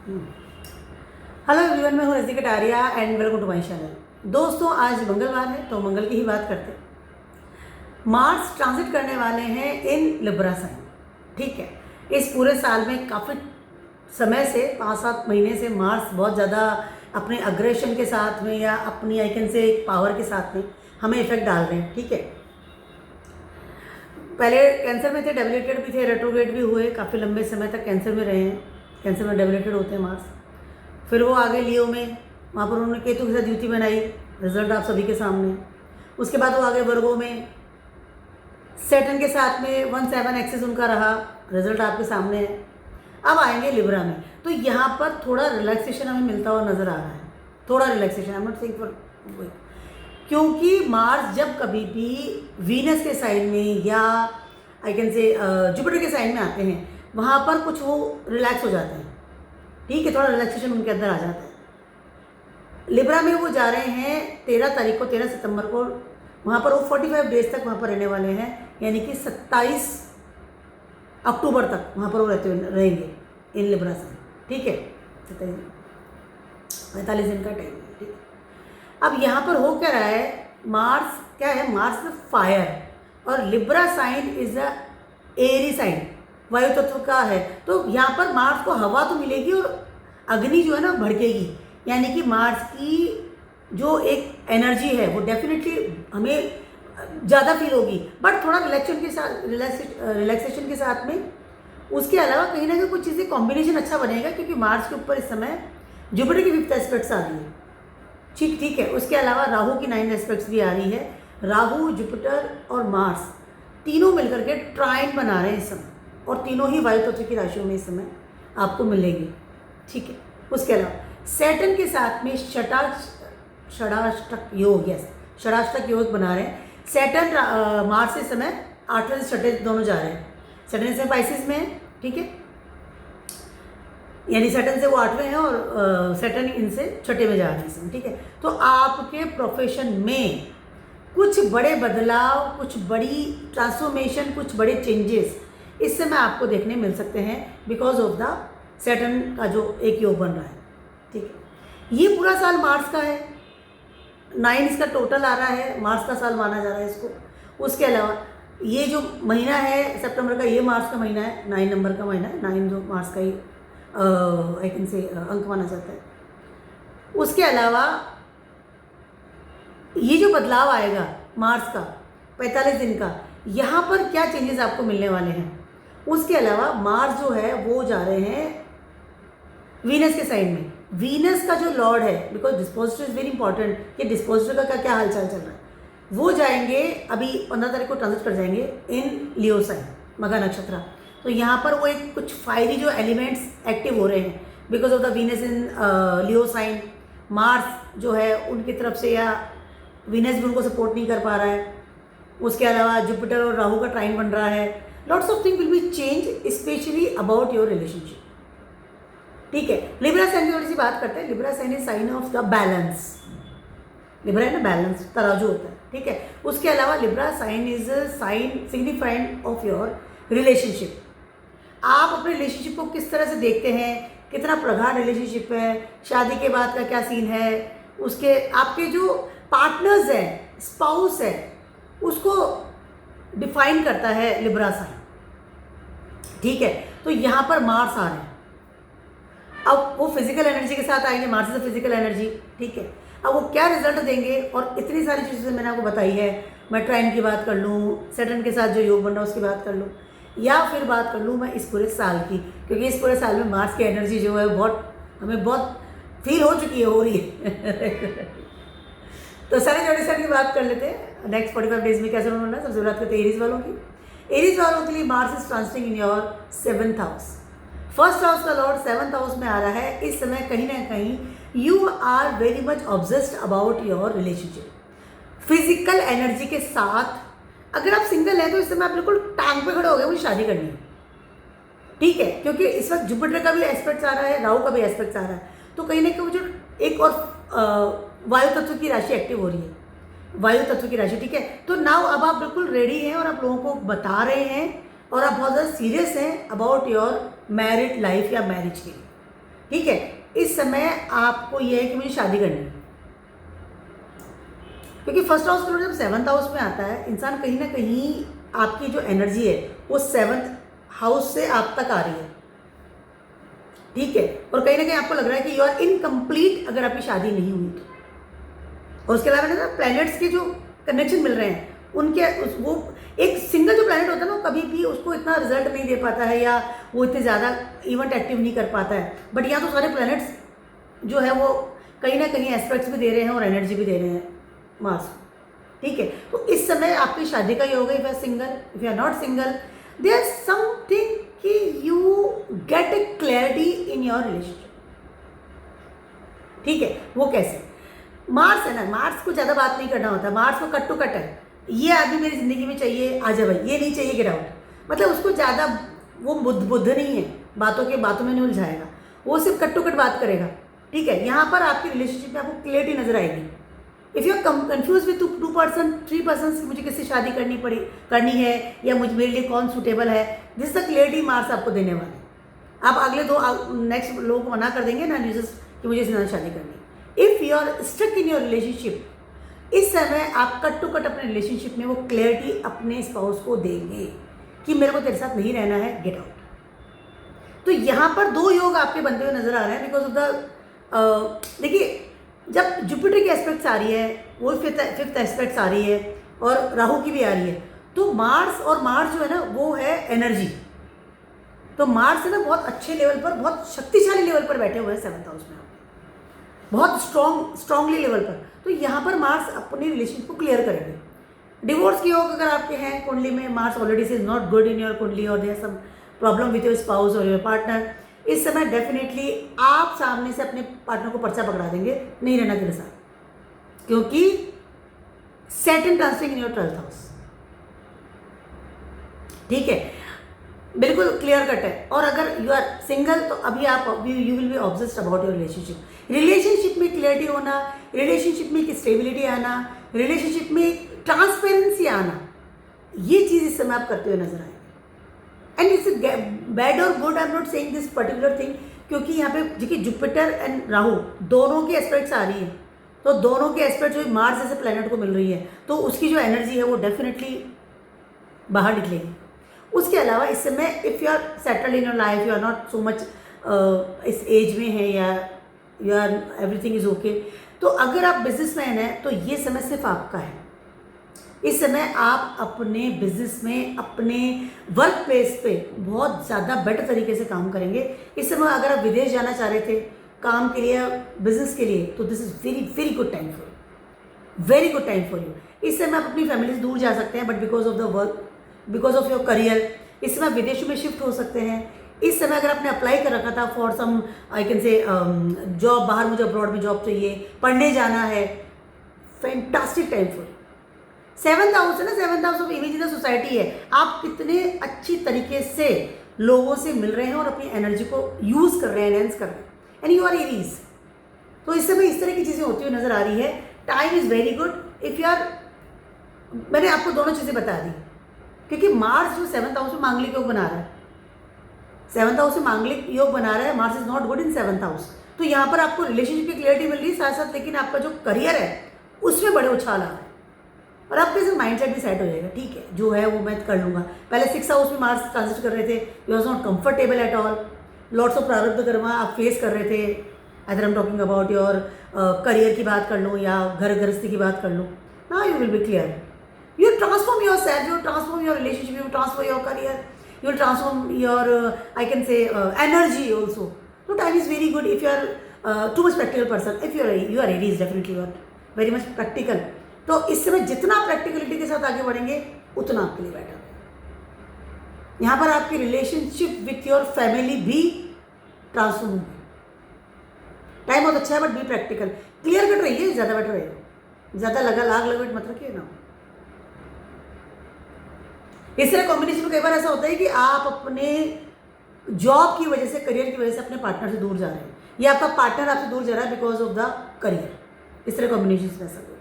Hello everyone, मैं हूँ Rajni Kataria and welcome to my channel. दोस्तों, आज मंगलवार है तो मंगल की ही बात करते हैं। मार्स ट्रांजिट करने वाले हैं इन लिब्रा साइन। ठीक है, इस पूरे साल में काफ़ी समय से 5-7 महीने से मार्स बहुत ज़्यादा अपने अग्रेशन के साथ में या अपनी आइकन से पावर के साथ में हमें इफेक्ट डाल रहे हैं। ठीक है, पहले कैंसर में थे, डेबिलिटेड भी थे, रेट्रोग्रेड भी हुए, काफ़ी लंबे समय तक कैंसर में रहे हैं। कैंसर में डेबिलिटेड होते हैं मार्स। फिर वो आगे लियो में, वहाँ पर उन्होंने केतु के साथ युति बनाई, रिजल्ट आप सभी के सामने। उसके बाद वो आगे वर्गो में सैटर्न के साथ में 1-7 एक्सेस उनका रहा, रिजल्ट आपके सामने है। अब आएंगे लिब्रा में, तो यहाँ पर थोड़ा रिलैक्सेशन हमें मिलता हुआ नज़र आ रहा है। थोड़ा relaxation, I am not saying for, क्योंकि मार्स जब कभी भी वीनस के साइन में या आई कैन से जुपिटर के साइन में आते हैं, वहाँ पर कुछ वो रिलैक्स हो जाते हैं। ठीक है, थोड़ा रिलैक्सेशन उनके अंदर आ जाता है। लिब्रा में वो जा रहे हैं 13 तारीख को, 13 सितंबर को। वहाँ पर वो 45 डेज तक वहाँ पर रहने वाले हैं, यानी कि 27 अक्टूबर तक वहाँ पर वो रहेंगे इन लिब्रा से। ठीक है, 45 दिन का टाइम है। ठीक है, अब यहाँ पर हो क्या रहा है, मार्स क्या है, मार्स फायर और Libra sign is a airy sign, वायु तत्व का है। तो यहाँ पर मार्स को हवा तो मिलेगी और अग्नि जो है ना भड़केगी, यानी कि मार्स की जो एक एनर्जी है वो डेफिनेटली हमें ज़्यादा फील होगी, बट थोड़ा रिलैक्सेशन के साथ में। उसके अलावा कहीं ना कहीं कुछ चीज़ें कॉम्बिनेशन अच्छा बनेगा, क्योंकि मार्स के ऊपर इस समय जुपिटर की 5th एस्पेक्ट्स आ रही है। ठीक है, उसके अलावा राहु की 9 एस्पेक्ट्स भी आ रही है। राहु, जुपिटर और मार्स तीनों मिलकर के ट्राइन बना रहे हैं इस समय, और तीनों ही वायु तत्व की राशियों में इस समय आपको मिलेंगे। ठीक है, उसके अलावा सैटर्न के साथ में षडाष्टक योग, यस, षडाष्टक योग बना रहे हैं। सैटर्न मार्च से समय 8वें से छठे दोनों जा रहे हैं। सैटर्न से पाइसिस में है। ठीक है, यानी सैटर्न से वो 8वें हैं और सैटर्न इनसे छठे में जा रहे हैं इसमें। ठीक है, तो आपके प्रोफेशन में कुछ बड़े बदलाव, कुछ बड़ी ट्रांसफॉर्मेशन, कुछ बड़े चेंजेस इस समय आपको देखने मिल सकते हैं, बिकॉज ऑफ द सैटर्न का जो एक योग बन रहा है। ठीक है, ये पूरा साल मार्स का है, 9 इसका टोटल आ रहा है, मार्स का साल माना जा रहा है इसको। उसके अलावा ये जो महीना है सितंबर का, ये मार्स का महीना है, 9 नंबर का महीना है, 9 जो मार्स का ही आई कैन से अंक माना जाता है। उसके अलावा ये जो बदलाव आएगा मार्स का 45 दिन का, यहाँ पर क्या चेंजेस आपको मिलने वाले हैं। उसके अलावा मार्स जो है वो जा रहे हैं वीनस के साइन में। वीनस का जो लॉर्ड है, because dispositor is very important, कि डिस्पोजिटर का क्या हालचाल चल रहा है, वो जाएंगे अभी 15 तारीख को ट्रांजिट कर जाएंगे इन लियो साइन, मघा नक्षत्र। तो यहाँ पर वो एक कुछ फायरी जो एलिमेंट्स एक्टिव हो रहे हैं because of the Venus in Leo sign. Mars जो है उनकी तरफ से, या वीनस भी उनको सपोर्ट नहीं कर पा रहा है। उसके अलावा जुपिटर और राहु का ट्राइन बन रहा है। Lots of thing will be change, specially about your relationship. ठीक है, लिब्रा साइन की थोड़ी सी बात करते हैं। Libra sign is sign of the balance. Libra है ना, बैलेंस, तराजू होता है। ठीक है, उसके अलावा Libra sign is sign signifying of your relationship. आप अपने रिलेशनशिप को किस तरह से देखते हैं, कितना प्रगाढ़ रिलेशनशिप है, शादी के बाद का क्या सीन है, उसके आपके जो पार्टनर्स हैं, स्पाउस है, उसको डिफाइन करता है लिब्रा साइन। ठीक है, तो यहाँ पर मार्स आ रहे हैं। अब वो फिजिकल एनर्जी के साथ आएंगे, मार्स इज फिजिकल एनर्जी। ठीक है, अब वो क्या रिजल्ट देंगे, और इतनी सारी चीज़ें मैंने आपको बताई है। मैं ट्राइन की बात कर लूँ, सैटर्न के साथ जो योग बन रहा है उसकी बात कर लूँ, या फिर बात कर लूँ मैं इस पूरे साल की, क्योंकि इस पूरे साल में मार्स की एनर्जी जो है हमें बहुत फील हो चुकी है, हो रही है। तो सारे जोड़े की बात कर लेते हैं। नेक्स्ट 45 डेज में कैसे होना है, सबसे बात करते हैं एरीज वालों की। एरीज वालों के लिए Mars is transiting in your 7th house. First house का लॉर्ड 7th हाउस में आ रहा है। इस समय कहीं ना कहीं you are very much obsessed about your relationship. Physical energy के साथ अगर आप सिंगल हैं तो इस समय आप बिल्कुल टांग पे खड़े हो गए, मुझे शादी करनी है। ठीक है, क्योंकि इस वक्त जुपिटर का भी एस्पेक्ट आ रहा है, राहु का भी एस्पेक्ट आ रहा है। तो कहीं ना कहीं जो एक और वायु तत्व की राशि एक्टिव हो रही है, वायु तत्व की राशि। ठीक है, तो नाउ अब आप बिल्कुल रेडी हैं और आप लोगों को बता रहे हैं, और आप बहुत ज़्यादा सीरियस हैं अबाउट योर मैरिड लाइफ या मैरिज के लिए। ठीक है, इस समय आपको यह है कि मुझे शादी करनी है, क्योंकि फर्स्ट हाउस का जब 7th हाउस में आता है, इंसान कहीं ना कहीं आपकी जो एनर्जी है वो 7th हाउस से आप तक आ रही है, ठीक है, और कहीं ना कहीं आपको लग रहा है कि यू आर इनकम्प्लीट अगर आपकी शादी नहीं हुई तो। और उसके अलावा ना प्लैनेट्स के जो कनेक्शन मिल रहे हैं उनके वो एक सिंगल जो प्लैनेट होता है ना वो कभी भी उसको इतना रिजल्ट नहीं दे पाता है, या वो इतने ज़्यादा इवेंट एक्टिव नहीं कर पाता है, बट यहाँ तो सारे प्लैनेट्स जो है वो कहीं ना कहीं एस्पेक्ट्स भी दे रहे हैं और एनर्जी भी दे रहे हैं मार्स को, ठीक है। तो इस समय आपकी शादी का योग है, if you are single, if you are not single, there something कि you get a clarity in your relationship, ठीक है। वो कैसे? मार्स है ना, मार्स को ज़्यादा बात नहीं करना होता, मार्स को कट टू कट है, ये आदमी मेरी ज़िंदगी में चाहिए, आ जा भाई, ये नहीं चाहिए, गेट आउट। मतलब उसको ज़्यादा वो बुद्ध नहीं है, बातों में नहीं उलझाएगा, वो सिर्फ कट टू कट बात करेगा, ठीक है। यहाँ पर आपकी रिलेशनशिप में आपको क्लियरिटी नजर आएगी। If you are confuse with 2 person 3 person, मुझे किससे शादी करनी है या मेरे लिए कौन सूटेबल है, दिस द क्लियरिटी मार्स आपको देने वाले हैं। आप अगले 2 नेक्स्ट लोगों को मना कर देंगे ना कि मुझे इससे शादी करनी है। If you are stuck in your relationship, इस समय आप कट टू कट अपने रिलेशनशिप में वो क्लैरिटी अपने स्पाउस को देंगे कि मेरे को तेरे साथ नहीं रहना है, गेट आउट। तो यहाँ पर 2 योग आपके बनते हुए नजर आ रहे हैं बिकॉज ऑफ द, देखिए जब जुपिटर की एस्पेक्ट्स आ रही है, वो फिफ्थ एस्पेक्ट्स आ रही है और राहु की भी आ रही है, तो मार्स जो है ना वो है एनर्जी। तो मार्स है ना बहुत अच्छे लेवल पर, बहुत शक्तिशाली लेवल पर बैठे हुए हैं 7th हाउस में, बहुत स्ट्रांगली लेवल पर। तो यहाँ पर मार्स अपने रिलेशनशिप को क्लियर करेंगे। डिवोर्स की योग अगर आपके हैं कुंडली में, मार्स ऑलरेडी से is not good in your kundli और there some problem with your spouse और योर पार्टनर, इस समय डेफिनेटली आप सामने से अपने पार्टनर को पर्चा पकड़ा देंगे, नहीं रहना तेरे साथ, क्योंकि Saturn transiting in your 12th house, ठीक है, बिल्कुल क्लियर कट है। और अगर यू आर सिंगल तो अभी आप you will be obsessed about your relationship में क्लियरिटी होना, रिलेशनशिप में एक स्टेबिलिटी आना, रिलेशनशिप में एक ट्रांसपेरेंसी आना, ये चीज़ इस समय आप करते हुए नजर आएंगे। एंड इट्स बैड और good, I am not saying this particular thing, क्योंकि यहाँ पे देखिए जुपिटर एंड राहु दोनों की एस्पेक्ट्स आ रही है, तो दोनों के एस्पेक्ट जो मार्स जैसे प्लैनेट को मिल रही है, तो उसकी जो एनर्जी है वो डेफिनेटली बाहर निकलेगी। उसके अलावा इस समय if you are settled in your life, you are not so much इस एज में है, या you are everything is okay, तो अगर आप बिजनेसमैन हैं तो ये समय सिर्फ आपका है। इस समय आप अपने बिजनेस में, अपने वर्क प्लेस पे बहुत ज़्यादा बेटर तरीके से काम करेंगे। इस समय अगर आप विदेश जाना चाह रहे थे काम के लिए, बिजनेस के लिए, तो this is very good time for you, very good time for you. इस समय आप अपनी फैमिली से दूर जा सकते हैं, but because of the work, because of your career, इस समय विदेशों में शिफ्ट हो सकते हैं। इस समय अगर आपने अप्लाई कर रखा था for some I can say job, बाहर मुझे अब्रॉड में जॉब चाहिए, पढ़ने जाना है, fantastic time for. 7th house है ना, 7th house of image in the society है। आप कितने अच्छी तरीके से लोगों से मिल रहे हैं और अपनी एनर्जी को यूज कर रहे हैं, एनहेंस कर रहे हैं, एंड यू आर एरीज। तो इस समय इस तरह की चीजें होती हुई नजर आ रही है। Time is very good if you are, मैंने आपको दोनों चीजें बता दी, क्योंकि मार्स जो 7th हाउस में मांगलिक योग बना रहा है, 7th हाउस में मांगलिक योग बना रहा है, Mars is not good in 7th house. तो यहाँ पर आपको रिलेशनशिप की क्लियरिटी मिल रही है साथ साथ, लेकिन आपका जो करियर है उसमें बड़े उछाल आ रहे हैं और आपके सिर्फ माइंड सेट भी सेट हो जाएगा, ठीक है जो है वो मैं कर लूँगा। पहले 6th हाउस में मार्स ट्रांजिट कर रहे थे, you was not comfortable at all, lots of प्रारब्ध कर्मा आप फेस कर रहे थे। अगर हम टॉकिंग अबाउट योर करियर की बात कर लूँ या घर गृहस्थी की बात कर लूँ, ना you will be clear, you transform yourself, you transform your relationship, you transform your career, you will transform your I can say energy also. So time is very good if you are too much practical person. If you are Aries, definitely you are very much practical. तो इस समय जितना practicality के साथ आगे बढ़ेंगे उतना आपके लिए बेटर है। यहाँ पर आपकी रिलेशनशिप विथ योर फैमिली भी ट्रांसफॉर्म होगी। टाइम बहुत अच्छा है but be practical, clear cut रहिए, ज़्यादा बेटर रहेगा, ज़्यादा लाग लगट मत रखिए ना। इस तरह कॉम्बिनेशन में कई बार ऐसा होता है कि आप अपने जॉब की वजह से, करियर की वजह से अपने पार्टनर से दूर जा रहे हैं, या आपका पार्टनर आपसे दूर जा रहा है बिकॉज ऑफ द करियर। इस तरह कॉम्बिनेशन में ऐसा हुआ,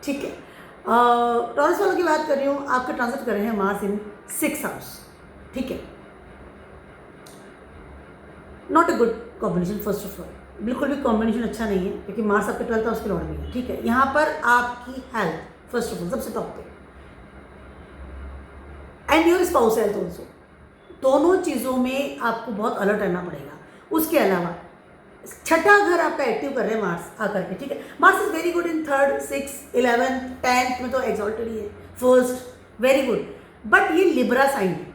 ठीक है। टॉरस वालों की बात कर रही हूँ, आपके ट्रांजिट कर रहे हैं मार्स इन 6th हाउस, ठीक है। Not a good combination first of all, बिल्कुल भी कॉम्बिनेशन अच्छा नहीं है, क्योंकि मार्स आपके 12th हाउस के लॉर्ड भी है, ठीक है। यहाँ पर आपकी हेल्थ फर्स्ट ऑफ ऑल सबसे टॉप पे, and your spouse health also, दोनों चीज़ों में आपको बहुत अलर्ट रहना पड़ेगा। उसके अलावा छठा घर आपका एक्टिव कर रहे हैं मार्स आकर के, ठीक है। Mars is very good in 3rd, 6th, 11th, 10th में तो एक्सॉल्टेड ही है, फर्स्ट वेरी गुड, बट ये लिब्रा साइन है,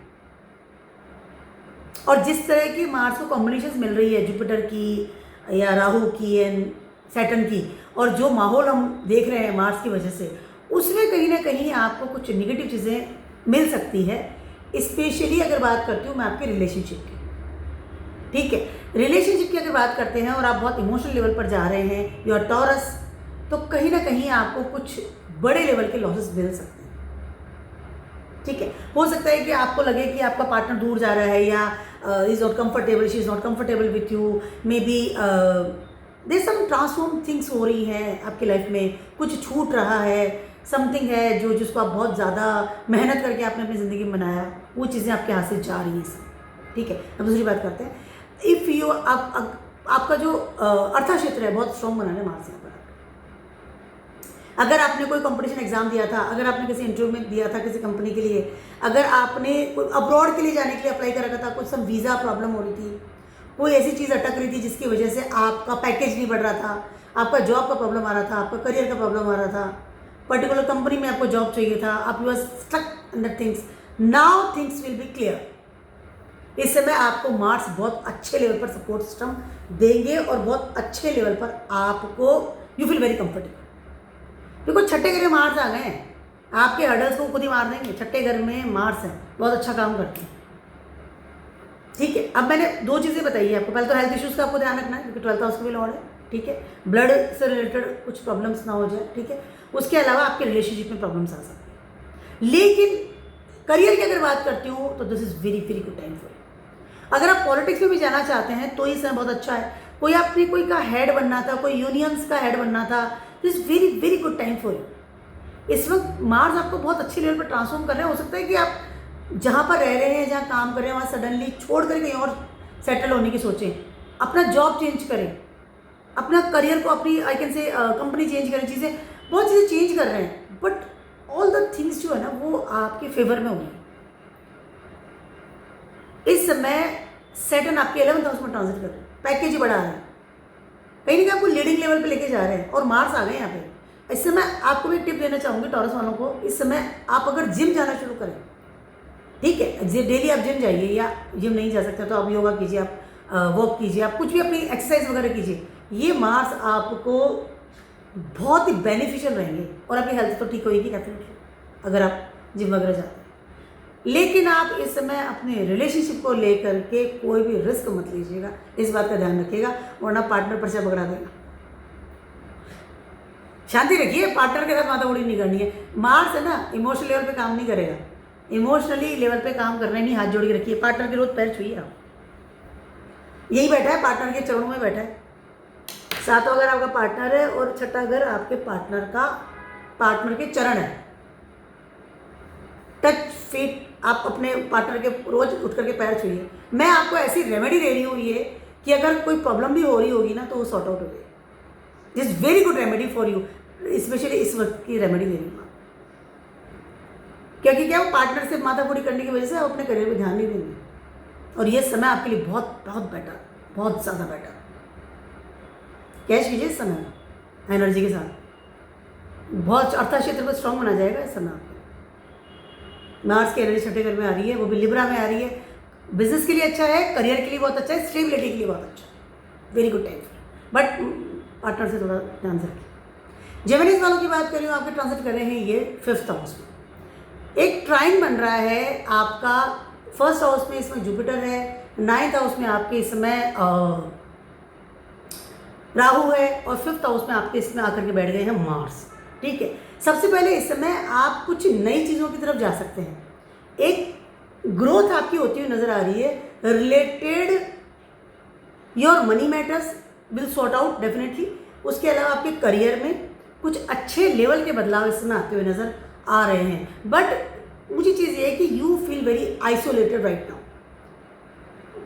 और जिस तरह की मार्स को कॉम्बिनेशन मिल रही है जुपिटर की या राहु की एंड सैटर्न की, और जो माहौल हम देख रहे हैं मार्स की वजह से, उसमें कहीं ना कहीं आपको कुछ निगेटिव चीज़ें मिल सकती है। स्पेशली अगर बात करती हूँ मैं आपके रिलेशनशिप की, ठीक है। रिलेशनशिप की अगर बात करते हैं और आप बहुत इमोशनल लेवल पर जा रहे हैं, यू आर टॉरस, तो कहीं ना कहीं आपको कुछ बड़े लेवल के लॉसेस मिल सकते हैं, ठीक है। हो सकता है कि आपको लगे कि आपका पार्टनर दूर जा रहा है, या is not comfortable, she is not comfortable with you, maybe there some transform things हो रही हैं आपकी लाइफ में, कुछ छूट रहा है, समथिंग है जो जिसको आप बहुत ज़्यादा मेहनत करके आपने अपनी ज़िंदगी में बनाया, वो चीज़ें आपके हाथ से जा रही हैं सब, ठीक है। अब दूसरी बात करते हैं, इफ़ यू आपका जो अर्था क्षेत्र है बहुत स्ट्रॉन्ग बनाने मार्स यहाँ पर। अगर आपने कोई कंपटीशन एग्जाम दिया था, अगर आपने किसी इंटरव्यू में दिया था किसी कंपनी के लिए, अगर आपने कोई अब्रॉड के लिए जाने के लिए अप्लाई कर रखा था, कुछ सब वीज़ा प्रॉब्लम हो रही थी, कोई ऐसी चीज़ अटक रही थी जिसकी वजह से आपका पैकेज नहीं बढ़ रहा था, आपका जॉब का प्रॉब्लम आ रहा था, आपका करियर का प्रॉब्लम आ रहा था, पर्टिकुलर कंपनी में आपको जॉब चाहिए था, आप you are stuck under things, now things will be clear. इस समय आपको मार्स बहुत अच्छे लेवल पर सपोर्ट सिस्टम देंगे और बहुत अच्छे लेवल पर आपको you feel very comfortable, because छठे घर में मार्स आ गए हैं, आपके हर्डल्स को खुद ही मार देंगे। छठे घर में मार्स है, बहुत अच्छा काम करते हैं, ठीक है। अब मैंने दो चीज़ें बताई है आपको, पहले तो हेल्थ इश्यूज़ का आपको ध्यान रखना है, क्योंकि 12th हाउस का भी लॉर्ड है, ठीक है। ब्लड से रिलेटेड कुछ प्रॉब्लम्स ना हो जाए, ठीक है। उसके अलावा आपके रिलेशनशिप में प्रॉब्लम्स आ सकते हैं। लेकिन करियर की अगर बात करती हूँ तो this is very very good time for you. अगर आप पॉलिटिक्स में भी जाना चाहते हैं तो ये समय बहुत अच्छा है। कोई आपने कोई का हेड बनना था, कोई यूनियंस का हेड बनना था, this is very very good time for you. इस वक्त मार्स आपको बहुत अच्छे लेवल पर ट्रांसफॉर्म कर रहे हैं। हो सकता है कि आप जहाँ पर रह रहे हैं, जहाँ काम कर रहे हैं, वहाँ सडनली छोड़ कर कहीं और सेटल होने की सोचें, अपना जॉब चेंज करें, अपना करियर को, अपनी आई कैन से कंपनी चेंज करें, चीज़ें बहुत चीज़ें चेंज कर रहे हैं, बट ऑल द थिंग्स जो है ना वो आपके फेवर में होंगी। इस समय सैटर्न आपके 11th हाउस में ट्रांजिट कर रहे हैं, पैकेज बढ़ा रहे हैं, कहीं ना कहीं आपको लीडिंग लेवल पे लेके जा रहे हैं, और मार्स आ गए यहाँ पे। इस समय आपको भी एक टिप देना चाहूँगी टॉरस वालों को, इस समय आप अगर जिम जाना शुरू करें, ठीक है, डेली आप जिम जाइए, या जिम नहीं जा सकते तो आप योगा कीजिए, आप वॉक कीजिए, आप कुछ भी अपनी एक्सरसाइज वगैरह कीजिए, ये मार्स आपको बहुत ही बेनिफिशियल रहेंगे, और आपकी हेल्थ तो ठीक होगी डेफिनेटली अगर आप जिम वगैरह जाते हैं। लेकिन आप इस समय अपने रिलेशनशिप को लेकर के कोई भी रिस्क मत लीजिएगा, इस बात का ध्यान रखिएगा, वरना पार्टनर पर्चा पकड़ा देगा। शांति रखिए, पार्टनर के साथ माथामुड़ी नहीं करनी है। मार्स है ना, इमोशनल लेवल पे काम नहीं करेगा, इमोशनली लेवल पे काम करना ही नहीं, हाथ जोड़ के रखिए, पार्टनर के रोज पैर छुइए। आप यही बैठा है, पार्टनर के चरणों में बैठा है। 7वां घर आपका पार्टनर है और 6ठा घर आपके पार्टनर के चरण है। टच फीट, आप अपने पार्टनर के रोज उठ करके पैर छुइए। मैं आपको ऐसी रेमेडी दे रही हूँ ये कि अगर कोई प्रॉब्लम भी हो रही होगी ना तो वो सॉर्ट आउट हो जाए। This very good remedy for you, specially इस वक्त की रेमेडी दे रही हूँ, क्योंकि क्या वो पार्टनर से माथापुड़ी करने की वजह से आप अपने करियर पर ध्यान नहीं देंगे, और ये समय आपके लिए बहुत बहुत बेटर, बहुत ज़्यादा बेटर। कैश कीजिए इस समय एनर्जी के साथ, बहुत अर्था क्षेत्र को स्ट्रॉन्ग बना जाएगा इस समय आपको। मार्स की एनर्जी छठे घर में आ रही है, वो भी लिब्रा में आ रही है। बिजनेस के लिए अच्छा है, करियर के लिए बहुत अच्छा है, स्टेबिलिटी के लिए बहुत अच्छा है, very good time. But partner से थोड़ा ध्यान से रखिए। जेमिनीज वालों की बात कर रही हूँ, आपके ट्रांजिट कर रहे हैं ये 5th हाउस में। एक ट्राइन बन रहा है आपका 1st हाउस में, इसमें जुपिटर है, 9th हाउस में आपके इसमें राहु है, और 5th हाउस में आपके इसमें आकर के बैठ गए हैं मार्स, ठीक है। सबसे पहले इस समय आप कुछ नई चीज़ों की तरफ जा सकते हैं। एक ग्रोथ आपकी होती हुई नजर आ रही है, related your money matters will sort out definitely. उसके अलावा आपके करियर में कुछ अच्छे लेवल के बदलाव इस समय आते हुए नजर आ रहे हैं। बट मुझे चीज़ ये है कि you feel very isolated right now.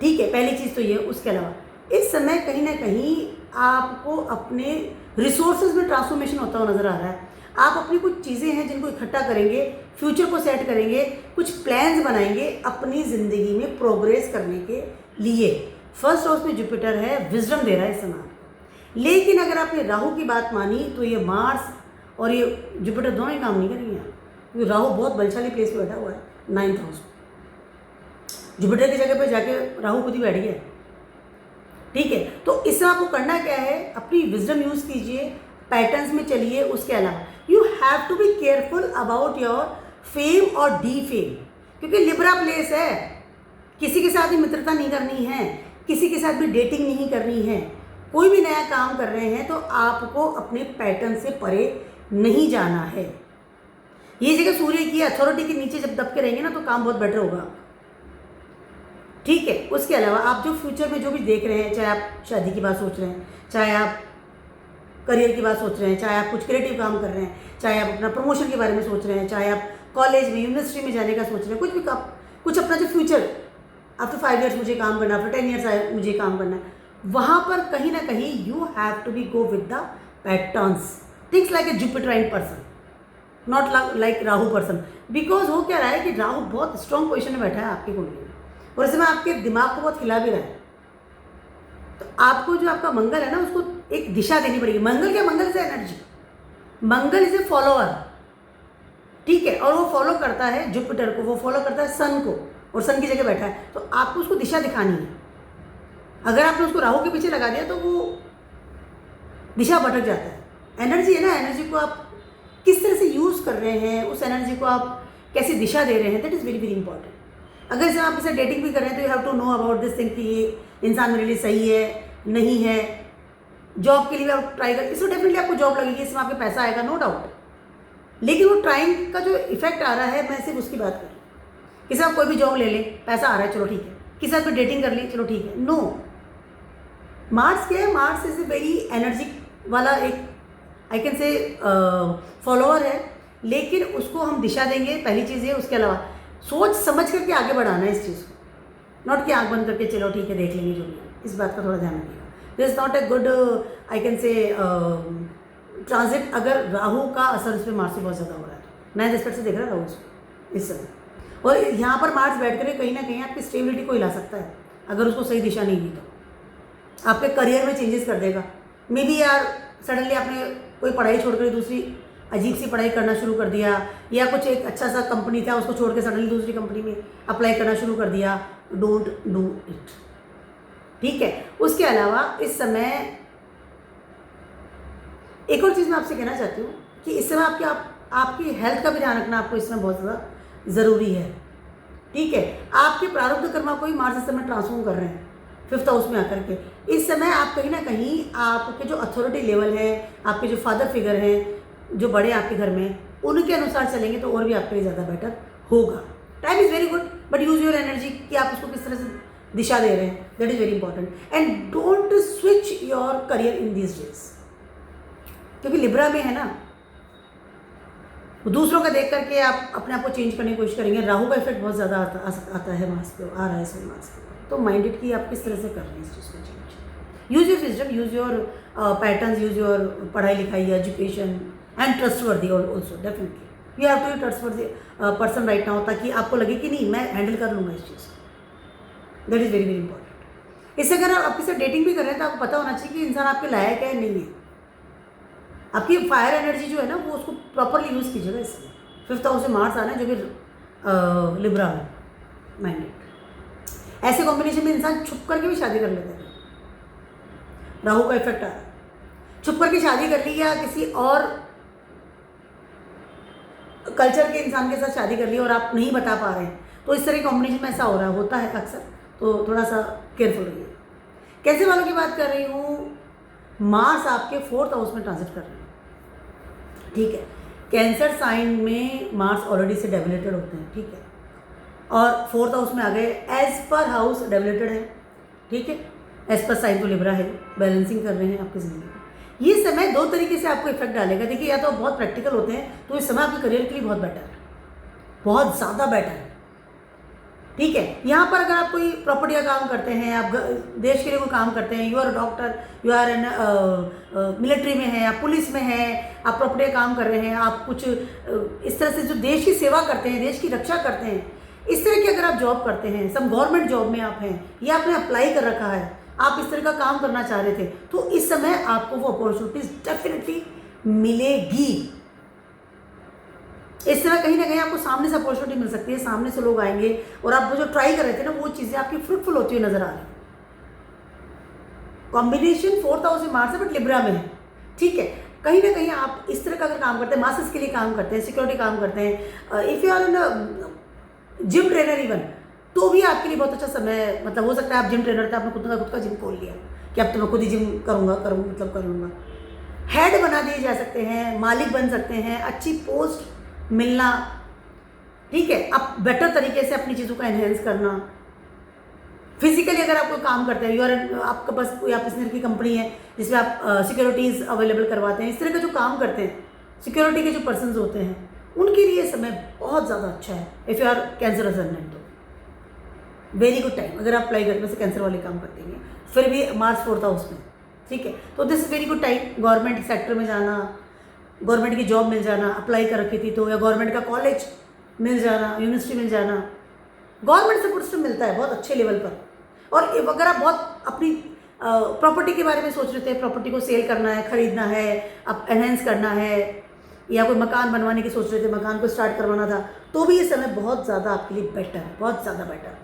ठीक है, पहली चीज़ तो ये। उसके अलावा इस समय कहीं ना कहीं आपको अपने रिसोर्सेज में ट्रांसफॉर्मेशन होता हुआ नज़र आ रहा है। आप अपनी कुछ चीज़ें हैं जिनको इकट्ठा करेंगे, फ्यूचर को सेट करेंगे, कुछ प्लान्स बनाएंगे अपनी ज़िंदगी में प्रोग्रेस करने के लिए। फर्स्ट हाउस में जुपिटर है, विजडम दे रहा है इस समय। लेकिन अगर आपने राहु की बात मानी तो ये मार्स और ये जुपिटर दोनों ही काम नहीं करेंगे क्योंकि राहु बहुत बलशाली प्लेस पे बैठा हुआ है 9th हाउस में। जुपिटर की जगह पे जाके राहु खुद ही बैठ गया। ठीक है, तो इसमें आपको करना क्या है, अपनी विजडम यूज़ कीजिए, पैटर्न्स में चलिए। उसके अलावा you have to be careful about your fame और डी फेम, क्योंकि लिब्रा प्लेस है। किसी के साथ भी मित्रता नहीं करनी है, किसी के साथ भी डेटिंग नहीं करनी है। कोई भी नया काम कर रहे हैं तो आपको अपने पैटर्न से परे नहीं जाना है। ये जगह सूर्य की अथॉरिटी के नीचे जब दब के रहेंगे ना तो काम बहुत बेटर होगा। ठीक है, उसके अलावा आप जो फ्यूचर में जो भी देख रहे हैं, चाहे आप शादी की बात सोच रहे हैं, चाहे आप करियर की बात सोच रहे हैं, चाहे आप कुछ क्रिएटिव काम कर रहे हैं, चाहे आप अपना प्रमोशन के बारे में सोच रहे हैं, चाहे आप कॉलेज में यूनिवर्सिटी में जाने का सोच रहे हैं, कुछ भी काम, कुछ अपना जो फ्यूचर आफ्टर 5 years मुझे काम करना, आफ्टर 10 years मुझे काम करना है, वहाँ पर कहीं ना कहीं you have to be go with the patterns, things like a Jupiterine person, not like Rahu person. Because हो क्या रहा है कि राहु बहुत स्ट्रॉन्ग पोजिशन में बैठा है आपकी कुंडली में और इसमें आपके दिमाग को बहुत हिला भी रहा है। तो आपको जो आपका मंगल है ना उसको एक दिशा देनी पड़ेगी। मंगल क्या, मंगल से energy, Mangal is a follower. ठीक है, और वो फॉलो करता है जुपिटर को, वो फॉलो करता है सन को, और सन की जगह बैठा है। तो आपको उसको दिशा दिखानी है। अगर आपने उसको राहु के पीछे लगा दिया तो वो दिशा भटक जाता है। एनर्जी है ना, एनर्जी को आप किस तरह से यूज़ कर रहे हैं, उस एनर्जी को आप कैसे दिशा दे रहे हैं, that is very very important. अगर इसमें आप इसे डेटिंग भी कर रहे हैं तो you have to know about this thing कि ये इंसान मेरे लिए सही है नहीं है। जॉब के लिए आप ट्राई करें, इसमें डेफिनेटली आपको जॉब लगेगी, इसमें आपके पैसा आएगा, नो डाउट। लेकिन वो ट्राइंग का जो इफेक्ट आ रहा है, मैं सिर्फ उसकी बात कर रही हूँ। किसी आप कोई भी जॉब ले लें, पैसा आ रहा है, चलो ठीक है। किसी आप डेटिंग कर लें, चलो ठीक है। नो, मार्स क्या है, Mars is a very energy वाला एक आई कैन से फॉलोअर है, लेकिन उसको हम दिशा देंगे, पहली चीज़ है। उसके अलावा सोच समझ करके आगे बढ़ाना है इस चीज़ को, नॉट कि आँख बंद करके चलो ठीक है देख लेंगे जो भी है। इस बात का थोड़ा ध्यान रखिएगा। This is not a good I can से ट्रांजिट। अगर राहु का असर इस पर मार्स से बहुत ज़्यादा हो रहा है तो 9th एस्पेक्ट से देख रहा है राहु इसको इस समय, और यहाँ पर मार्स बैठ कर कहीं ना कहीं आपकी स्टेबिलिटी को हिला सकता है अगर उसको सही दिशा नहीं दी तो। आपके करियर में चेंजेस कर देगा। मे बी यार सडनली आपने कोई पढ़ाई छोड़ कर दूसरी अजीब सी पढ़ाई करना शुरू कर दिया, या कुछ एक अच्छा सा कंपनी था उसको छोड़ के सडनली दूसरी कंपनी में अप्लाई करना शुरू कर दिया। Don't do it. ठीक है, उसके अलावा इस समय एक और चीज़ मैं आपसे कहना चाहती हूँ कि इस समय आपकी हेल्थ का भी ध्यान रखना आपको इस समय बहुत ज़्यादा ज़रूरी है। ठीक है, आपके प्रारब्ध कर्मा को ही मार्स इस समय ट्रांसफॉर्म कर रहे हैं 5th हाउस में आकर के। इस समय आप कहीं ना कहीं आपके जो अथॉरिटी लेवल है, आपके जो फादर फिगर हैं, जो बड़े आपके घर में, उनके अनुसार चलेंगे तो और भी आपके लिए ज़्यादा बेटर होगा। Time is very good, but use your energy कि आप उसको किस तरह से दिशा दे रहे हैं, that is very important. And don't switch your career in this days, क्योंकि लिब्रा में है ना, दूसरों का देख करके आप अपने आप को चेंज करने की कोशिश करेंगे। राहु का इफेक्ट बहुत ज़्यादा आता है मार्स पे, आ रहा है इसमें मार्स पे। तो माइंडेड की आप किस तरह से कर रहे हैं इस चीज़ को change. Use your wisdom, use your patterns, use your पढ़ाई लिखाई, education and trustworthy also. Definitely you have to be trustworthy person right now, ताकि आपको लगे कि नहीं मैं हैंडल कर लूँगा इस चीज़ को। That is very very important. इससे अगर आप आपके साथ डेटिंग भी कर रहे हैं तो आपको पता होना चाहिए कि इंसान आपके लायक है नहीं है। आपकी फायर एनर्जी जो है ना वो उसको प्रॉपरली यूज़ कीजिएगा। इसमें 5th हाउस से मार्स आना है जो कि लिब्रा में माइंडेड। ऐसे कॉम्बिनेशन में इंसान छुप करके भी शादी कर लेता है। राहु का इफेक्ट आ रहा है, छुप करके शादी कर ली या किसी और कल्चर के इंसान के साथ शादी कर ली और आप नहीं बता पा रहे हैं, तो इस तरह के कॉम्बिनेशन में ऐसा हो रहा होता है अक्सर। तो थोड़ा सा केयरफुल रहिए। कैसे वालों की बात कर रही हूँ, मार्स आपके 4th हाउस में ट्रांजिट कर रहे हैं। ठीक है, कैंसर साइन में मार्स ऑलरेडी से डेवलेटेड होते हैं। ठीक है, और 4th हाउस में आ गए, एज पर हाउस डेवलेटेड है। ठीक है, एज पर साइन तो लिब्रा है, बैलेंसिंग कर रहे हैं आपकी ज़िंदगी में। ये समय 2 तरीके से आपको इफेक्ट डालेगा। देखिए, या तो बहुत प्रैक्टिकल होते हैं तो इस समय आपके करियर के लिए बहुत बेटर है, बहुत ज़्यादा बेटर है। ठीक है। यहाँ पर अगर आप कोई प्रॉपर्टी का काम करते हैं, आप देश के लिए कोई काम करते हैं, you are doctor, you are an military में है, आप पुलिस में हैं, आप प्रॉपर्टी का काम कर रहे हैं, आप कुछ इस तरह से जो देश की सेवा करते हैं, देश की रक्षा करते हैं, इस तरह की अगर आप जॉब करते हैं, सब गवर्नमेंट जॉब में आप हैं या आपने अप्लाई कर रखा है, आप इस तरह का काम करना चाह रहे थे, तो इस समय आपको वो अपॉर्चुनिटीज डेफिनेटली मिलेगी। इस तरह कहीं ना कहीं आपको सामने से अपॉर्चुनिटी मिल सकती है, सामने से लोग आएंगे और आप वो जो ट्राई कर रहे थे ना, वो चीज़ें आपकी फ्रूटफुल होती हुई नजर आ रही है। कॉम्बिनेशन 4th हाउस में मार्स है बट लिब्रा में है, ठीक है। कहीं ना कहीं आप इस तरह का अगर काम करते हैं, मास्टर्स के लिए काम करते हैं, सिक्योरिटी काम करते हैं, if you are an gym trainer even, तो भी आपके लिए बहुत अच्छा समय, मतलब हो सकता है आप जिम ट्रेनर थे, आपने खुद का जिम खोल लिया कि अब तो मैं खुद ही जिम कर लूँगा। हेड बना दिए जा सकते हैं, मालिक बन सकते हैं, अच्छी पोस्ट मिलना, ठीक है। अब बेटर तरीके से अपनी चीज़ों का एनहेंस करना। फिजिकली अगर आप कोई काम करते हैं, आपके पास कोई आप इस तरह की कंपनी है जिसमें आप सिक्योरिटीज़ अवेलेबल करवाते हैं, इस तरह का जो काम करते हैं, सिक्योरिटी के जो पर्सन्स होते हैं, उनके लिए समय बहुत ज़्यादा अच्छा है। If you are cancer ascendant तो वेरी गुड टाइम, अगर आप अप्लाई करके वैसे कैंसर वाले काम करते हैं, फिर भी मार्च 4th हाउस में, ठीक है। तो this is very good time, government sector में जाना, गवर्नमेंट की जॉब मिल जाना, अप्लाई कर रखी थी तो, या गवर्नमेंट का कॉलेज मिल जाना, यूनिवर्सिटी मिल जाना, गवर्नमेंट सपोर्ट सिस्टम मिलता है बहुत अच्छे लेवल पर। और अगर आप बहुत अपनी प्रॉपर्टी के बारे में सोच रहे थे, प्रॉपर्टी को सेल करना है, खरीदना है, अब एनहेंस करना है, या कोई मकान बनवाने की सोच रहे थे, मकान को स्टार्ट करवाना था, तो भी ये समय बहुत ज़्यादा आपके लिए बेटर है, बहुत ज़्यादा बेटर।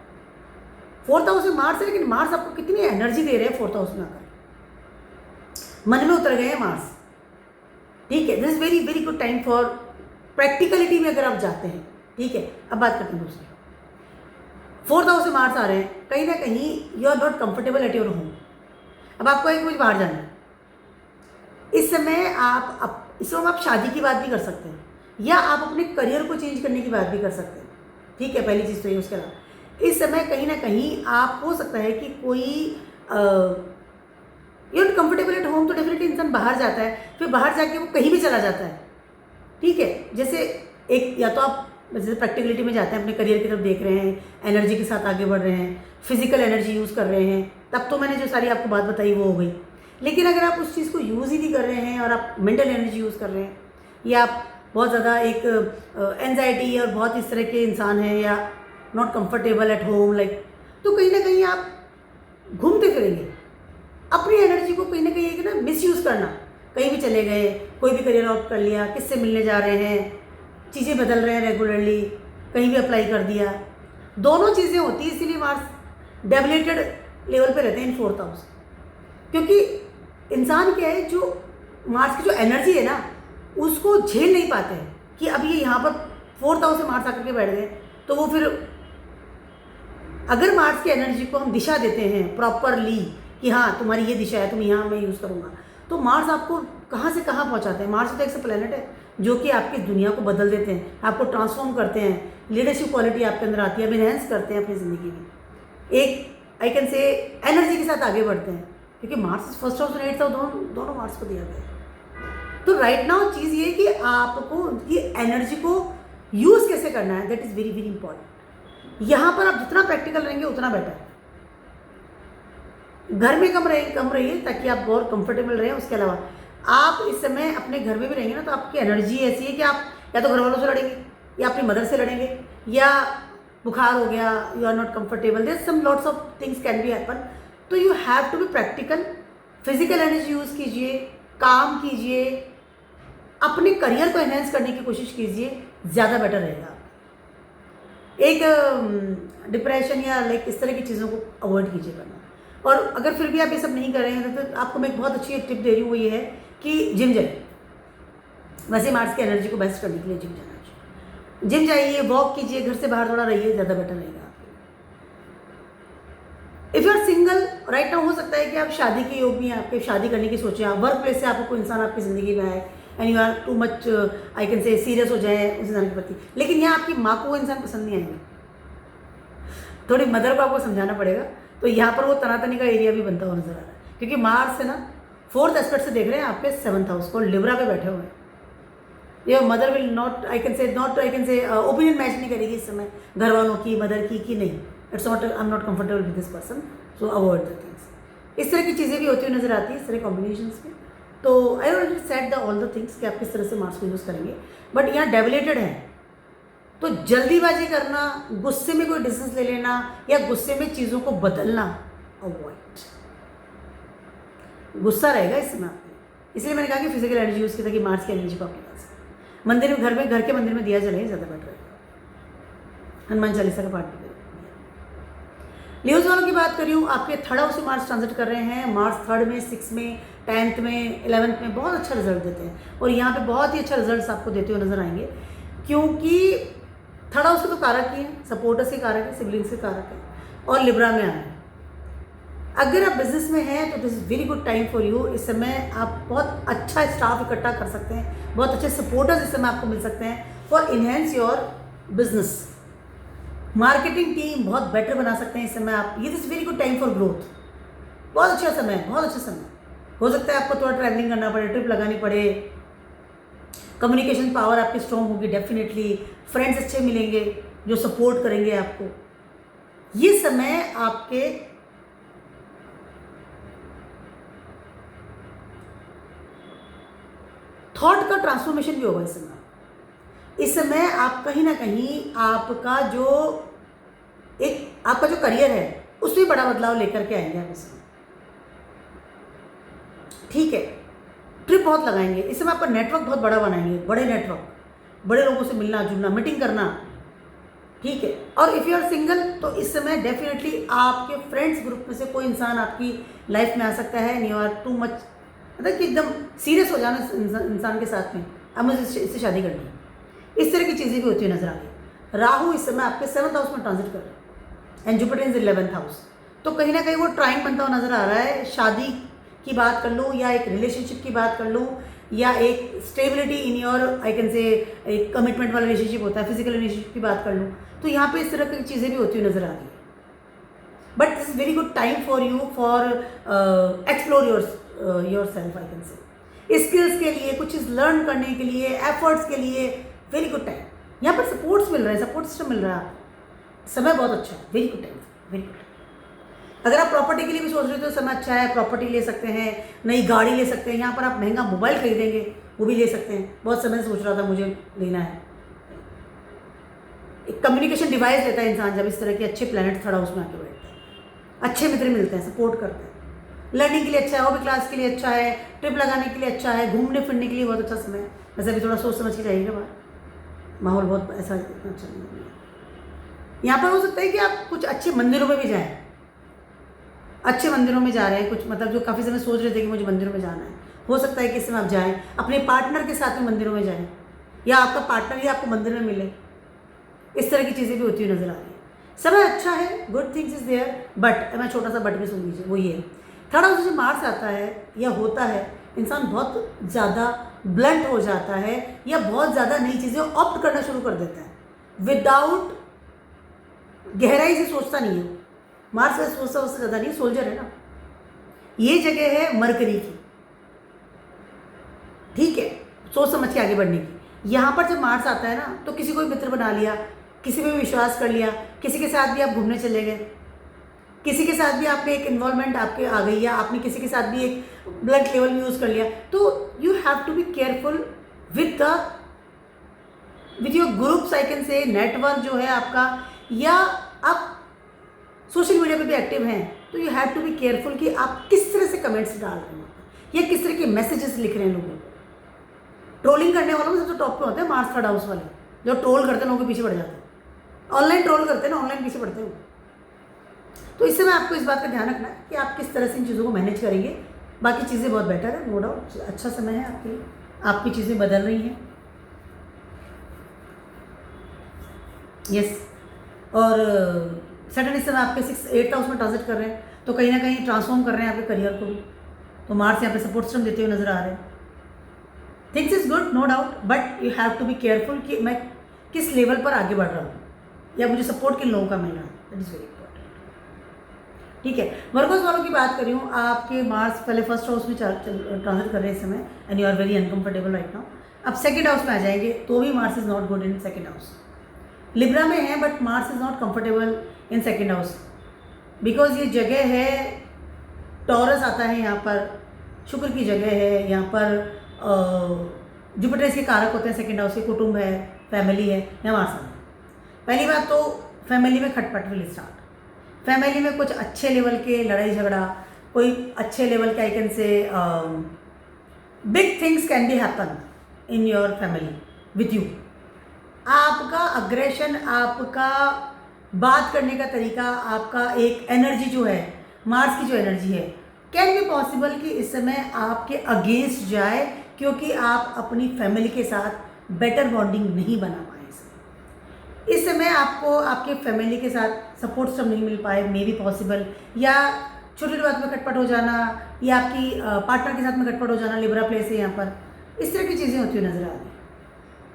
4th हाउस में मार्स है, लेकिन मार्स आपको कितनी एनर्जी दे रहे हैं 4th हाउस में आकर, मन में उतर गए हैं मार्स, ठीक है। This is very very good time for practicality में अगर आप जाते हैं, ठीक है। अब बात करते हैं दूसरी, 4th हाउस से मार्स आ रहे हैं, कहीं ना कहीं you are not comfortable at your home. अब आपको एक कुछ बाहर जाना है, इस समय आप शादी की बात भी कर सकते हैं, या आप अपने करियर को चेंज करने की बात भी कर सकते हैं, ठीक है। पहली चीज़ तो ये। उसके अलावा इस समय कहीं ना कहीं आप हो सकता है कि कोई you not comfortable at home, तो डेफिनेटली इंसान बाहर जाता है, फिर बाहर जाके वो कहीं भी चला जाता है, ठीक है। जैसे एक, या तो आप जैसे प्रैक्टिकलिटी में जाते हैं, अपने करियर की तरफ देख रहे हैं, एनर्जी के साथ आगे बढ़ रहे हैं, फिजिकल एनर्जी यूज़ कर रहे हैं, तब तो मैंने जो सारी आपको बात बताई वो हो गई। लेकिन अगर आप उस चीज़ को यूज़ ही नहीं कर रहे हैं और आप मेंटल एनर्जी यूज़ कर रहे हैं, या आप बहुत ज़्यादा एक एनजाइटी और बहुत इस तरह के इंसान हैं, या not comfortable at home like, तो कहीं ना कहीं आप घूमते फिरेंगे अपनी एनर्जी को, कहीं ना कहीं एक ना मिसयूज़ करना, कहीं भी चले गए, कोई भी करियर ऑप्ट कर लिया, किससे मिलने जा रहे हैं, चीज़ें बदल रहे हैं रेगुलरली, कहीं भी अप्लाई कर दिया, दोनों चीज़ें होती हैं। इसीलिए मार्स डेबिलेटेड लेवल पे रहते हैं इन 4th हाउस, क्योंकि इंसान क्या है, जो मार्स की जो एनर्जी है ना, उसको झेल नहीं पाते हैं कि अब ये यहाँ पर 4th हाउस से मार्स आकर के बैठ गए, तो वो फिर अगर मार्स की एनर्जी को हम दिशा देते हैं प्रॉपरली कि हाँ तुम्हारी ये दिशा है, तुम यहाँ मैं यूज़ करूँगा, तो मार्स आपको कहाँ से कहाँ पहुँचाते हैं। मार्स तो एक ऐसा प्लेनेट है जो कि आपकी दुनिया को बदल देते हैं, आपको ट्रांसफॉर्म करते हैं, लीडरशिप क्वालिटी आपके अंदर आती है, आप इनहेंस करते हैं अपनी ज़िंदगी में, एक आई कैन से एनर्जी के साथ आगे बढ़ते हैं, क्योंकि मार्स 1st हाउस और 8th हाउस दोनों मार्स को दिया गया है। तो राइट नाउ चीज़ ये कि आपको ये एनर्जी को यूज़ कैसे करना है, that is very very important. यहाँ पर आप जितना प्रैक्टिकल रहेंगे उतना बेटर है। घर में कम रहिए ताकि आप बहुत कंफर्टेबल रहें। उसके अलावा आप इस समय अपने घर में भी रहेंगे ना, तो आपकी एनर्जी ऐसी है कि आप या तो घर वालों से लड़ेंगे, या अपनी मदर से लड़ेंगे, या बुखार हो गया, you are not comfortable, there some lots of things can be happen. तो you have to be practical, physical energy use कीजिए, काम कीजिए, अपने करियर को एनहेंस करने की कोशिश कीजिए, ज़्यादा बेटर रहेगा। एक डिप्रेशन या लाइक इस तरह की चीज़ों को अवॉइड कीजिए करना। और अगर फिर भी आप ये सब नहीं कर रहे हैं तो आपको मैं एक बहुत अच्छी टिप दे रही हूँ, वो ये है कि जिम जाइए। वैसे मार्स की एनर्जी को बेस्ट करने के लिए जिम जाना चाहिए, जिम जाइए, वॉक कीजिए, घर से बाहर थोड़ा रहिए, ज़्यादा बेटर रहेगा आपके लिए। If you are single right now, हो सकता है कि आप शादी के योग में, आपके शादी करने की सोचें, आप वर्क प्लेस से आपको कोई इंसान आपकी ज़िंदगी में आए and you are too much I can say serious हो जाए उस इंसान के प्रति, लेकिन यहाँ आपकी माँ को वो इंसान पसंद नहीं आएंगे, थोड़ी मदर को आपको समझाना पड़ेगा। तो यहाँ पर वो तनातनी का एरिया भी बनता हुआ नजर आ रहा है, क्योंकि मार्स है ना 4th एस्पेक्ट से देख रहे हैं आपके 7th हाउस को, लिब्रा पे बैठे हुए हैं। Your mother will not, I can से ओपिनियन मैच नहीं करेगी इस समय घर वालों की, मदर की कि नहीं, it's not, I am not comfortable with this person, so avoid the things. इस तरह की चीज़ें भी होती हुई नजर आती है इस तरह कॉम्बिनेशंस में। तो I already set the all the things कि आप किस तरह से मार्स को यूज़ करेंगे, बट यहाँ डेविलेटेड है तो जल्दीबाजी करना, गुस्से में कोई डिसीजन ले लेना या गुस्से में चीज़ों को बदलना अवॉइड। गुस्सा रहेगा इस समय आपको, इसलिए मैंने कहा कि फिजिकल एनर्जी यूज़ की ताकि मार्स की एनर्जी को आपके पास मंदिर में, घर के मंदिर में दिया जले ज़्यादा बेटर रहेगा। हनुमान चालीसा का पाठ भी करें। लियोज वालों की बात कर रही हूँ, आपके थर्ड हाउस से मार्स ट्रांजिट कर रहे हैं। मार्स 3rd में, 6 में, 10th में, 11th में बहुत अच्छा रिजल्ट देते हैं और यहाँ पे बहुत ही अच्छा रिजल्ट आपको देते हुए नजर आएंगे, क्योंकि थर्ड हाउस के तो कारक ही हैं, सपोर्टर्स के कारक है, सिबलिंग्स के कारक है और लिब्रा में आए हैं। अगर आप बिजनेस में हैं तो this is very good time for you. इस समय आप बहुत अच्छा स्टाफ इकट्ठा कर सकते हैं, बहुत अच्छे सपोर्टर्स इस समय आपको मिल सकते हैं for enhance your business. Marketing team बहुत बेटर बना सकते हैं इस समय आप। ये this very good time for growth, बहुत अच्छा समय है, बहुत अच्छा समय। हो सकता है आपको थोड़ा ट्रैवलिंग करना पड़े, ट्रिप लगानी पड़े, कम्युनिकेशन पावर आपकी स्ट्रॉन्ग होगी डेफिनेटली, फ्रेंड्स अच्छे मिलेंगे जो सपोर्ट करेंगे आपको। ये समय आपके थॉट का ट्रांसफॉर्मेशन भी होगा इस समय। इस समय आप कहीं ना कहीं आपका जो करियर है उसमें बड़ा बदलाव लेकर के आएंगे आप इस समय, ठीक है। ट्रिप बहुत लगाएंगे इस समय, आपका नेटवर्क बहुत बड़ा बनाएंगे, बड़े नेटवर्क, बड़े लोगों से मिलना जुलना, मीटिंग करना, ठीक है। और इफ़ यू आर सिंगल तो इस समय डेफिनेटली आपके फ्रेंड्स ग्रुप में से कोई इंसान आपकी लाइफ में आ सकता है। And you are too much, मतलब कि एकदम सीरियस हो जाना इंसान के साथ में, अब मुझे इससे शादी करनी है, इस तरह की चीज़ें भी होती हुई नजर आ रही। राहु इस समय आपके 7th हाउस में ट्रांजिट कर रहे हैं and Jupiter is 11th house, तो कहीं ना कहीं वो ट्राइंग बनता हुआ नजर आ रहा है। शादी की बात कर लूँ या एक रिलेशनशिप की बात कर लूँ या एक stability in your, I can से एक कमिटमेंट वाला रिलेशनशिप होता है, फिजिकल रिलेशनशिप की बात कर लूँ तो यहाँ पे इस तरह की चीज़ें भी होती हुई नजर आ रही है। But this is very good time for you for explore your self, I can से स्किल्स के लिए, कुछ चीज़ लर्न करने के लिए, एफर्ट्स के लिए वेरी गुड टाइम। यहाँ पर सपोर्ट्स मिल रहे हैं, सपोर्ट सिस्टम मिल रहा है आपको, समय बहुत अच्छा है, very good time, very good. अगर आप प्रॉपर्टी के लिए भी सोच रहे हो तो समय अच्छा है, प्रॉपर्टी ले सकते हैं, नई गाड़ी ले सकते हैं, यहाँ पर आप महंगा मोबाइल खरीदेंगे वो भी ले सकते हैं। बहुत समय से सोच रहा था मुझे लेना है। एक कम्युनिकेशन डिवाइस लेता है इंसान जब इस तरह के अच्छे प्लैनेट थर्ड हाउस में आके बैठते हैं, अच्छे मित्र मिलते हैं, सपोर्ट करते हैं। लर्निंग के लिए अच्छा है, हॉबी क्लास के लिए अच्छा है, ट्रिप लगाने के लिए अच्छा है, घूमने फिरने के लिए बहुत अच्छा समय है। वैसे अभी थोड़ा सोच समझ के जाइएगा बाहर, माहौल बहुत ऐसा इतना अच्छा नहीं है। यहाँ पर हो सकता है कि आप कुछ अच्छे मंदिरों में भी जाएं, अच्छे मंदिरों में जा रहे हैं, कुछ मतलब जो काफ़ी समय सोच रहे थे कि मुझे मंदिरों में जाना है, हो सकता है कि इस समय आप जाएं, अपने पार्टनर के साथ में मंदिरों में जाएं या आपका पार्टनर ही आपको मंदिर में मिले। इस तरह की चीज़ें भी होती हुई नजर आ रही है। समय अच्छा है, good things is there, but मैं छोटा सा बट भी सुन लीजिए, वो ये थर्ड हाउस से मार्स आता है या होता है, इंसान बहुत ज़्यादा ब्लंट हो जाता है या बहुत ज़्यादा नई चीज़ें ऑप्ट करना शुरू कर देता है, विदाउट गहराई से सोचता नहीं है। मार्स का सोचता उससे ज़्यादा नहीं, सोल्जर है ना, ये जगह है मरकरी की, ठीक है, सोच समझ के आगे बढ़ने की। यहाँ पर जब मार्स आता है ना तो किसी को भी मित्र बना लिया, किसी पे भी विश्वास कर लिया, किसी के साथ भी आप घूमने चले गए, किसी के साथ भी आप में एक इन्वॉल्वमेंट आपके आ गई या आपने किसी के साथ भी एक ब्लड लेवल में यूज़ कर लिया, तो you have to be careful with your groups, I can say network जो है आपका, या आप सोशल मीडिया पे भी एक्टिव हैं तो you have to be careful कि आप किस तरह से कमेंट्स डाल रहे हैं या किस तरह के मैसेजेस लिख रहे हैं लोगों को। ट्रोलिंग करने वालों में सबसे टॉप पे होते हैं मार्स थर्ड हाउस वाले, जो ट्रोल करते हैं लोगों के पीछे पड़ जाते हैं, ऑनलाइन ट्रोल करते हैं ना, ऑनलाइन पीछे पड़ते हैं। तो इससे मैं आपको इस बात का ध्यान रखना है कि आप किस तरह से इन चीज़ों को मैनेज करेंगे। बाकी चीज़ें बहुत बेटर है, नो डाउट, अच्छा समय है आपके लिए, आपकी चीज़ें बदल रही हैं। यस, और सैटर्न इस समय आपके 8th हाउस में ट्रांजिट कर रहे हैं, तो कहीं ना कहीं ट्रांसफॉर्म कर रहे हैं आपके करियर को भी। तो मार्स यहाँ पे सपोर्ट सिस्टम देते हुए नजर आ रहे हैं। Things is good, no doubt, but you have to be careful कि मैं किस लेवल पर आगे बढ़ रहा हूँ या मुझे सपोर्ट किन लोगों का मिल रहा है, दैट इज़ वेरी इंपॉर्टेंट, ठीक है। वर्गोस वालों की बात कर रही हूँ, आपके मार्स पहले 1st हाउस में ट्रांजिट कर रहे हैं इस समय and you are very uncomfortable right now. अब सेकेंड हाउस में आ जाएंगे तो भी Mars is not good in second house. Libra में है but Mars is not comfortable in second house, because ये जगह है, टॉरस आता है यहाँ पर, शुक्र की जगह है यहाँ पर, जुपिटर इसके कारक होते हैं सेकेंड हाउस के, कुटुंब है, फैमिली है, यहाँ मार्स आता है। पहली बात तो फैमिली में खटपट विल स्टार्ट, फैमिली में कुछ अच्छे लेवल के लड़ाई झगड़ा, कोई अच्छे लेवल के आई कैन से big things can be happen in your family with you. आपका अग्रेशन, आपका बात करने का तरीका, आपका एक एनर्जी जो है, मार्स की जो एनर्जी है, कैन बी पॉसिबल कि इस समय आपके अगेंस्ट जाए, क्योंकि आप अपनी फैमिली के साथ बेटर बॉन्डिंग नहीं बना पाए। इस समय आपको आपके फैमिली के साथ सपोर्ट सिस्टम नहीं मिल पाए, मे बी पॉसिबल, या छोटी छोटी बात में खटपट हो जाना, या आपकी पार्टनर के साथ में खटपट हो जाना, लिब्रा प्लेस है यहाँ पर, इस तरह की चीज़ें होती हुई नजर आ रही हैं।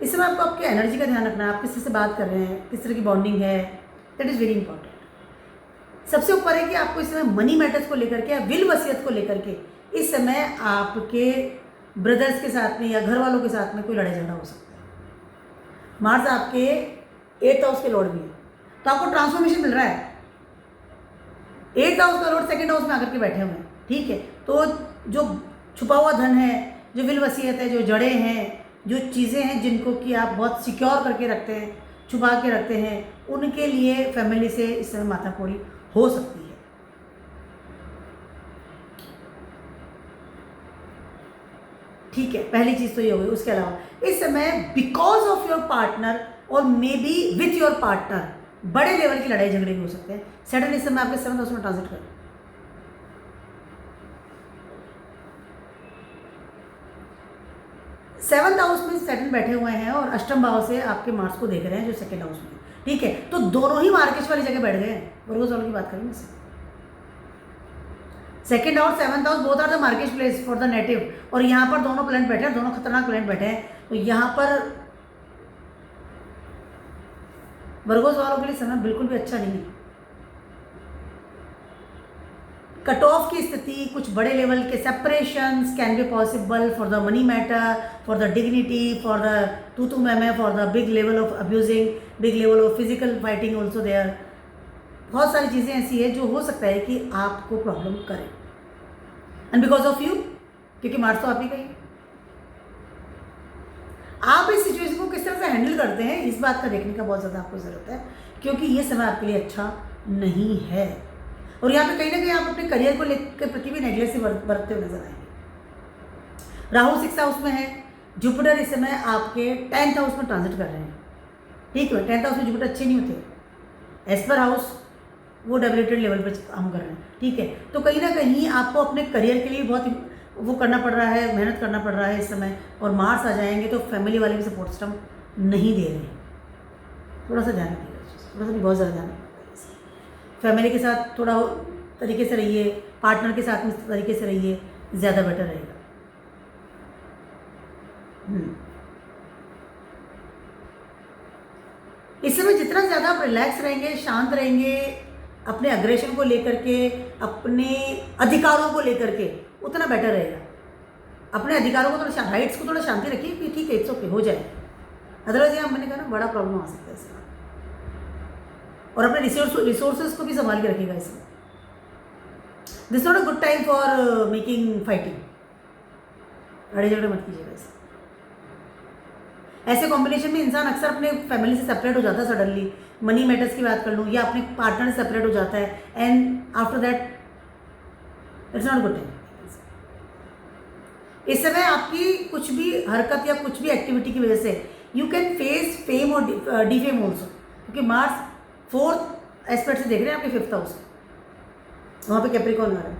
इस समय आपको आपके एनर्जी का ध्यान रखना है, आप किस से बात कर रहे हैं, किस तरह की बॉन्डिंग है, दैट इज़ वेरी इंपॉर्टेंट। सबसे ऊपर है कि आपको इस समय मनी मैटर्स को लेकर के या विल वसीयत को लेकर के इस समय आपके ब्रदर्स के साथ में या घर वालों के साथ में कोई लड़ाई झगड़ा हो सकता है। मार्स आपके 8th हाउस के लॉर्ड भी है, तो आपको ट्रांसफॉर्मेशन मिल रहा है। 8th हाउस का लॉर्ड सेकंड हाउस में आकर के बैठे हुए हैं, ठीक है। तो जो छुपा हुआ धन है, जो विल वसीयत है, जो जड़ें हैं, जो चीज़ें हैं जिनको कि आप बहुत सिक्योर करके रखते हैं, छुपा के रखते हैं, उनके लिए फैमिली से इस समय माथाफोड़ी हो सकती है। ठीक है, पहली चीज़ तो ये हो गई। उसके अलावा इस समय बिकॉज ऑफ योर पार्टनर और may be with your partner बड़े लेवल की लड़ाई झगड़े भी हो सकते हैं। सडन इस समय आपके 7th हाउस में ट्रांजिट कर, 7th हाउस में सैटर्न बैठे हुए हैं और अष्टम भाव से आपके मार्स को देख रहे हैं जो सेकेंड हाउस में, ठीक है। तो दोनों ही मार्केश वाली जगह बैठ गए हैं। वर्गोस वालों की बात करेंगे इससे, second house 7th house both are the market place for the native, और यहाँ पर दोनों प्लैनेट बैठे हैं, दोनों खतरनाक प्लैनेट बैठे हैं। तो यहाँ पर वर्गोस वालों के लिए समय बिल्कुल भी अच्छा नहीं है। कट ऑफ की स्थिति, कुछ बड़े लेवल के separations can be possible for the money matter, for the dignity, for the तू मैमे, for the big level of abusing, big level of physical fighting also there. बहुत सारी चीज़ें ऐसी है जो हो सकता है कि आपको प्रॉब्लम करें, एंड बिकॉज ऑफ यू, क्योंकि मार्स तो आप ही गई। आप इस सिचुएशन को किस तरह से हैंडल करते हैं, इस बात का देखने का बहुत ज़्यादा आपको ज़रूरत है, क्योंकि ये समय आपके लिए अच्छा नहीं है। और यहाँ पे कहीं ना कहीं आप अपने करियर को लेकर प्रति भी नेगलेक्ट बरतते हुए नजर आएंगे। राहु 6th हाउस में है, जुपिटर इस समय आपके 10th हाउस में ट्रांजिट कर रहे हैं, ठीक है। 10th हाउस में जुपिटर अच्छे नहीं होते, एज पर हाउस वो डेवलप्ड लेवल पर काम कर रहे हैं, ठीक है। तो कहीं ना कहीं आपको अपने करियर के लिए बहुत वो करना पड़ रहा है, मेहनत करना पड़ रहा है इस समय। और मार्स आ जाएंगे तो फैमिली वाले भी सपोर्ट सिस्टम नहीं दे रहे हैं, थोड़ा सा ध्यान रखिएगा, थोड़ा सा नहीं बहुत ज़्यादा ध्यान रखिएगा। फैमिली के साथ थोड़ा तरीके से रहिए, पार्टनर के साथ में तरीके से रहिए, ज़्यादा बेटर रहेगा। इस समय जितना ज़्यादा आप रिलैक्स रहेंगे, शांत रहेंगे, अपने अग्रेशन को लेकर के, अपने अधिकारों को लेकर के, उतना बेटर रहेगा। अपने अधिकारों को थोड़ा, राइट्स को थोड़ा शांति रखिए कि ठीक है, इट्स ओके, हो जाए। अदरवाइज यहाँ मैंने कहा ना, बड़ा प्रॉब्लम आ सकता है इसमें। और अपने रिसोर्सेज को भी संभाल के रखिएगा इसमें। This not a good time for making fighting, लड़ाई झगड़े मत कीजिएगा इसे। ऐसे कॉम्बिनेशन में इंसान अक्सर अपने फैमिली से सेपरेट हो जाता है सडनली, मनी मैटर्स की बात कर लूँ, या अपने पार्टनर से सेपरेट हो जाता है, and after that it's not good time. इस समय आपकी कुछ भी हरकत या कुछ भी एक्टिविटी की वजह से यू कैन फेस फेम और डिफेम ऑल्सो, क्योंकि मार्स 4th एस्पेक्ट से देख रहे हैं आपके 5th हाउस, वहाँ पे कैप्रिकॉर्न आ रहा है,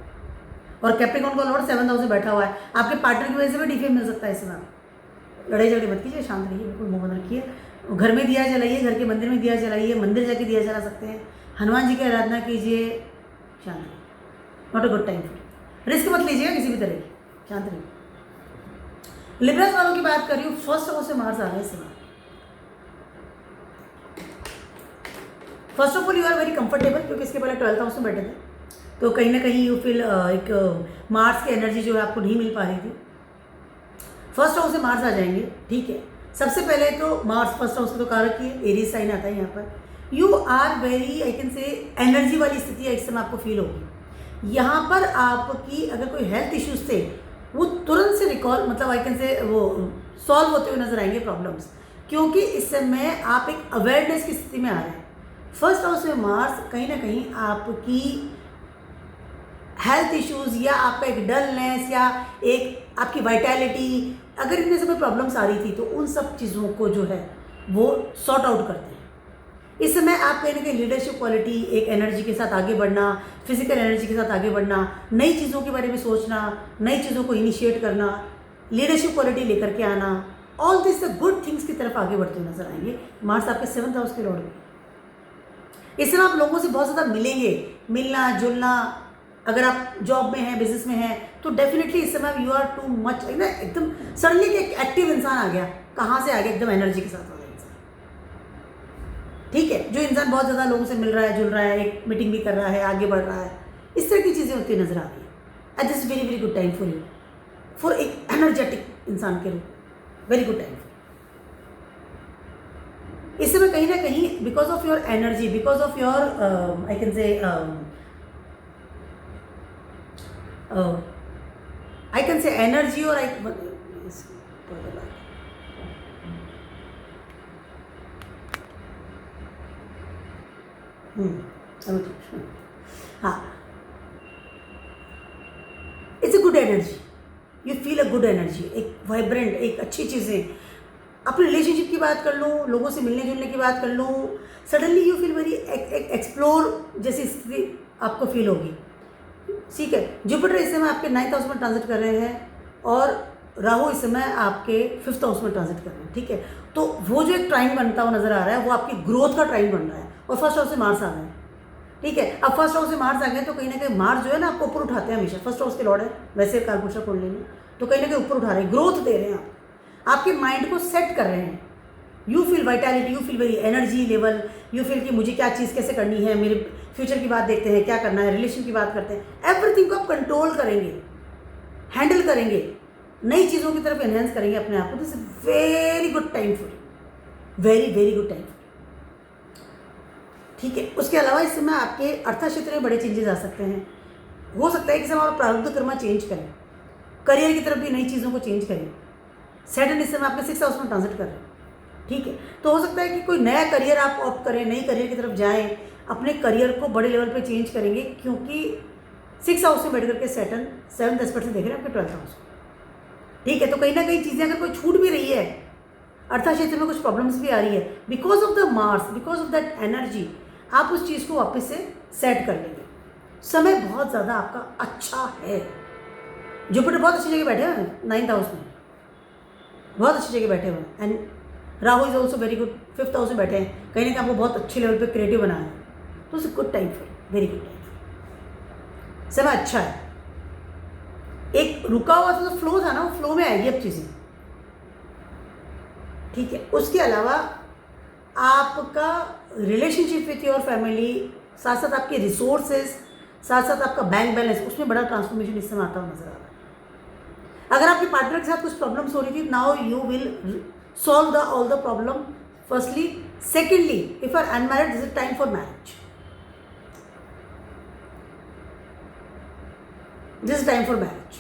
और कैप्रिकॉर्न का लॉर्ड 7th हाउस में बैठा हुआ है। आपके पार्टनर की वजह से भी डिफेम मिल सकता है इस समय। लड़ाई झगड़े मत कीजिए, शांत रहिए, बिल्कुल मुंह बंद रखिए। घर में दिया जलाइए, घर के मंदिर में दिया जलाइए, मंदिर जाके दिया जला सकते हैं, हनुमान जी की आराधना कीजिए, शांत रहिए। Not a good time, risk मत लीजिएगा किसी भी तरह की, शांत रहिए। लिब्रस वालों की बात कर रही हूँ, 1st हाउस से मार्स आ रहा है इस समय। First of all you are very comfortable, क्योंकि इसके पहले 12th हाउस में बैठे थे, तो कहीं ना कहीं यू फील एक मार्स की एनर्जी जो है आपको नहीं मिल पा रही थी। फर्स्ट हाउस से मार्स आ जाएंगे, ठीक है। सबसे पहले तो मार्स फर्स्ट हाउस का तो कारक ही है, एरीज साइन आता है यहाँ पर। You are very, I can say, energy वाली स्थिति इस समय आपको फील होगी। यहाँ पर आपकी अगर कोई हेल्थ इश्यूज थे वो तुरंत से रिकॉल, मतलब आई कैन से वो सॉल्व होते हुए नजर आएंगे प्रॉब्लम्स, क्योंकि इस समय आप एक अवेयरनेस की स्थिति में आ रहे हैं। फर्स्ट हाउस में मार्स कहीं ना कहीं आपकी हेल्थ इश्यूज या आपका एक डलनेस या एक आपकी वाइटैलिटी, अगर इनमें से कोई प्रॉब्लम्स आ रही थी तो उन सब चीज़ों को जो है वो सॉर्ट आउट करते हैं। इस समय आप कहीं ना कहीं लीडरशिप क्वालिटी, एक एनर्जी के साथ आगे बढ़ना, फिजिकल एनर्जी के साथ आगे बढ़ना, नई चीज़ों के बारे में सोचना, नई चीज़ों को इनिशिएट करना, लीडरशिप क्वालिटी लेकर के आना, ऑल दिस गुड थिंग्स की तरफ आगे बढ़ते हुए नजर आएंगे। मार्स आपके 7th हाउस के लॉर्ड में। इस समय आप लोगों से बहुत ज़्यादा मिलेंगे, मिलना जुलना, अगर आप जॉब में हैं, बिजनेस में हैं, तो डेफिनेटली इस समय यू आर टू मच, ना एकदम सडनली एक एक्टिव इंसान आ गया। कहाँ से आ गया? एकदम एनर्जी के साथ वाला इंसान, ठीक है। जो इंसान बहुत ज़्यादा लोगों से मिल रहा है, जुल रहा है, एक मीटिंग भी कर रहा है, आगे बढ़ रहा है, इस तरह की चीज़ें होती नजर आ रही है। And this very very good time for you, for एक एनर्जेटिक इंसान के रूप में वेरी गुड टाइम। इस समय कहीं ना कहीं because of your energy, because of your I can से I can say energy, or हाँ, it's a good energy, you feel a good energy, एक वाइब्रेंट, एक अच्छी चीज़ें। अपने रिलेशनशिप की बात कर लूँ, लोगों से मिलने जुलने की बात कर लूँ, suddenly you feel very explore जैसी स्थिति आपको फील होगी, ठीक है। जुपिटर इस समय आपके 9th हाउस में ट्रांजिट कर रहे हैं और राहु इस समय आपके 5th हाउस में ट्रांजिट कर रहे हैं, ठीक है। तो वो जो एक ट्राइन बनता हुआ नजर आ रहा है वो आपकी ग्रोथ का ट्राइन बन रहा है, और फर्स्ट हाउस से मार्स आ गए, ठीक है। अब फर्स्ट हाउस से मार्स आ गए तो कहीं ना कहीं मार्स जो है ना आपको ऊपर उठाते हैं हमेशा। फर्स्ट हाउस के लॉर्ड है वैसे कालपुरुषा कुंडली में, तो कहीं ना कहीं ऊपर उठा रहे हैं, ग्रोथ दे रहे हैं, आपके माइंड को सेट कर रहे हैं। You feel vitality, you feel very energy level, you feel कि मुझे क्या चीज़ कैसे करनी है, मेरे फ्यूचर की बात देखते हैं, क्या करना है, रिलेशन की बात करते हैं, एवरीथिंग को आप कंट्रोल करेंगे, हैंडल करेंगे, नई चीज़ों की तरफ एनहेंस करेंगे अपने आप को। This is very good time for you, very very good time, ठीक है। उसके अलावा इस समय आपके अर्थ क्षेत्र में बड़े चेंजेस आ सकते हैं। हो सकता है कि समय आप प्रारब्ध कर्मा चेंज करें, करियर की तरफ भी नई चीज़ों को चेंज करें। सैटर्न इस समय आपके 6th हाउस में ट्रांजिट कर रहे हैं, ठीक है। तो हो सकता है कि कोई नया करियर आप ऑप्ट करें, नई करियर की तरफ जाएं, अपने करियर को बड़े लेवल पे चेंज करेंगे, क्योंकि 6th हाउस में बैठ करके सैटर्न 7th एस्पेक्ट से देख रहे हैं आपके 12th हाउस, ठीक है। तो कहीं ना कहीं चीज़ें अगर कोई छूट भी रही है, अर्थ क्षेत्र में कुछ प्रॉब्लम्स भी आ रही है, because of the Mars, because of that energy, आप उस चीज़ को वापस से सेट कर लेंगे। समय बहुत ज़्यादा आपका अच्छा है। जुपिटर बहुत अच्छी जगह बैठे हुए हैं 9th हाउस में, बहुत अच्छी जगह बैठे हुए हैं। And Rahu is also very good, 5th house में बैठे हैं, कहीं ना कहीं आपको बहुत अच्छे लेवल पे क्रिएटिव बनाया है। तो it's good time for, very good time, समय अच्छा है। एक रुका हुआ जो फ्लो था ना, वो फ्लो में आएगी अब चीज़ें, ठीक है। उसके अलावा आपका रिलेशनशिप विथ योर फैमिली, साथ साथ आपके रिसोर्सेज, साथ साथ आपका बैंक बैलेंस, उसमें बड़ा ट्रांसफॉर्मेशन इस समय आता हुआ नजर आ रहा है। अगर आपके पार्टनर के साथ कुछ प्रॉब्लम्स हो रही थी, now you will solve the all the problem firstly. Secondly, if are unmarried, this is time for marriage, this is time for marriage,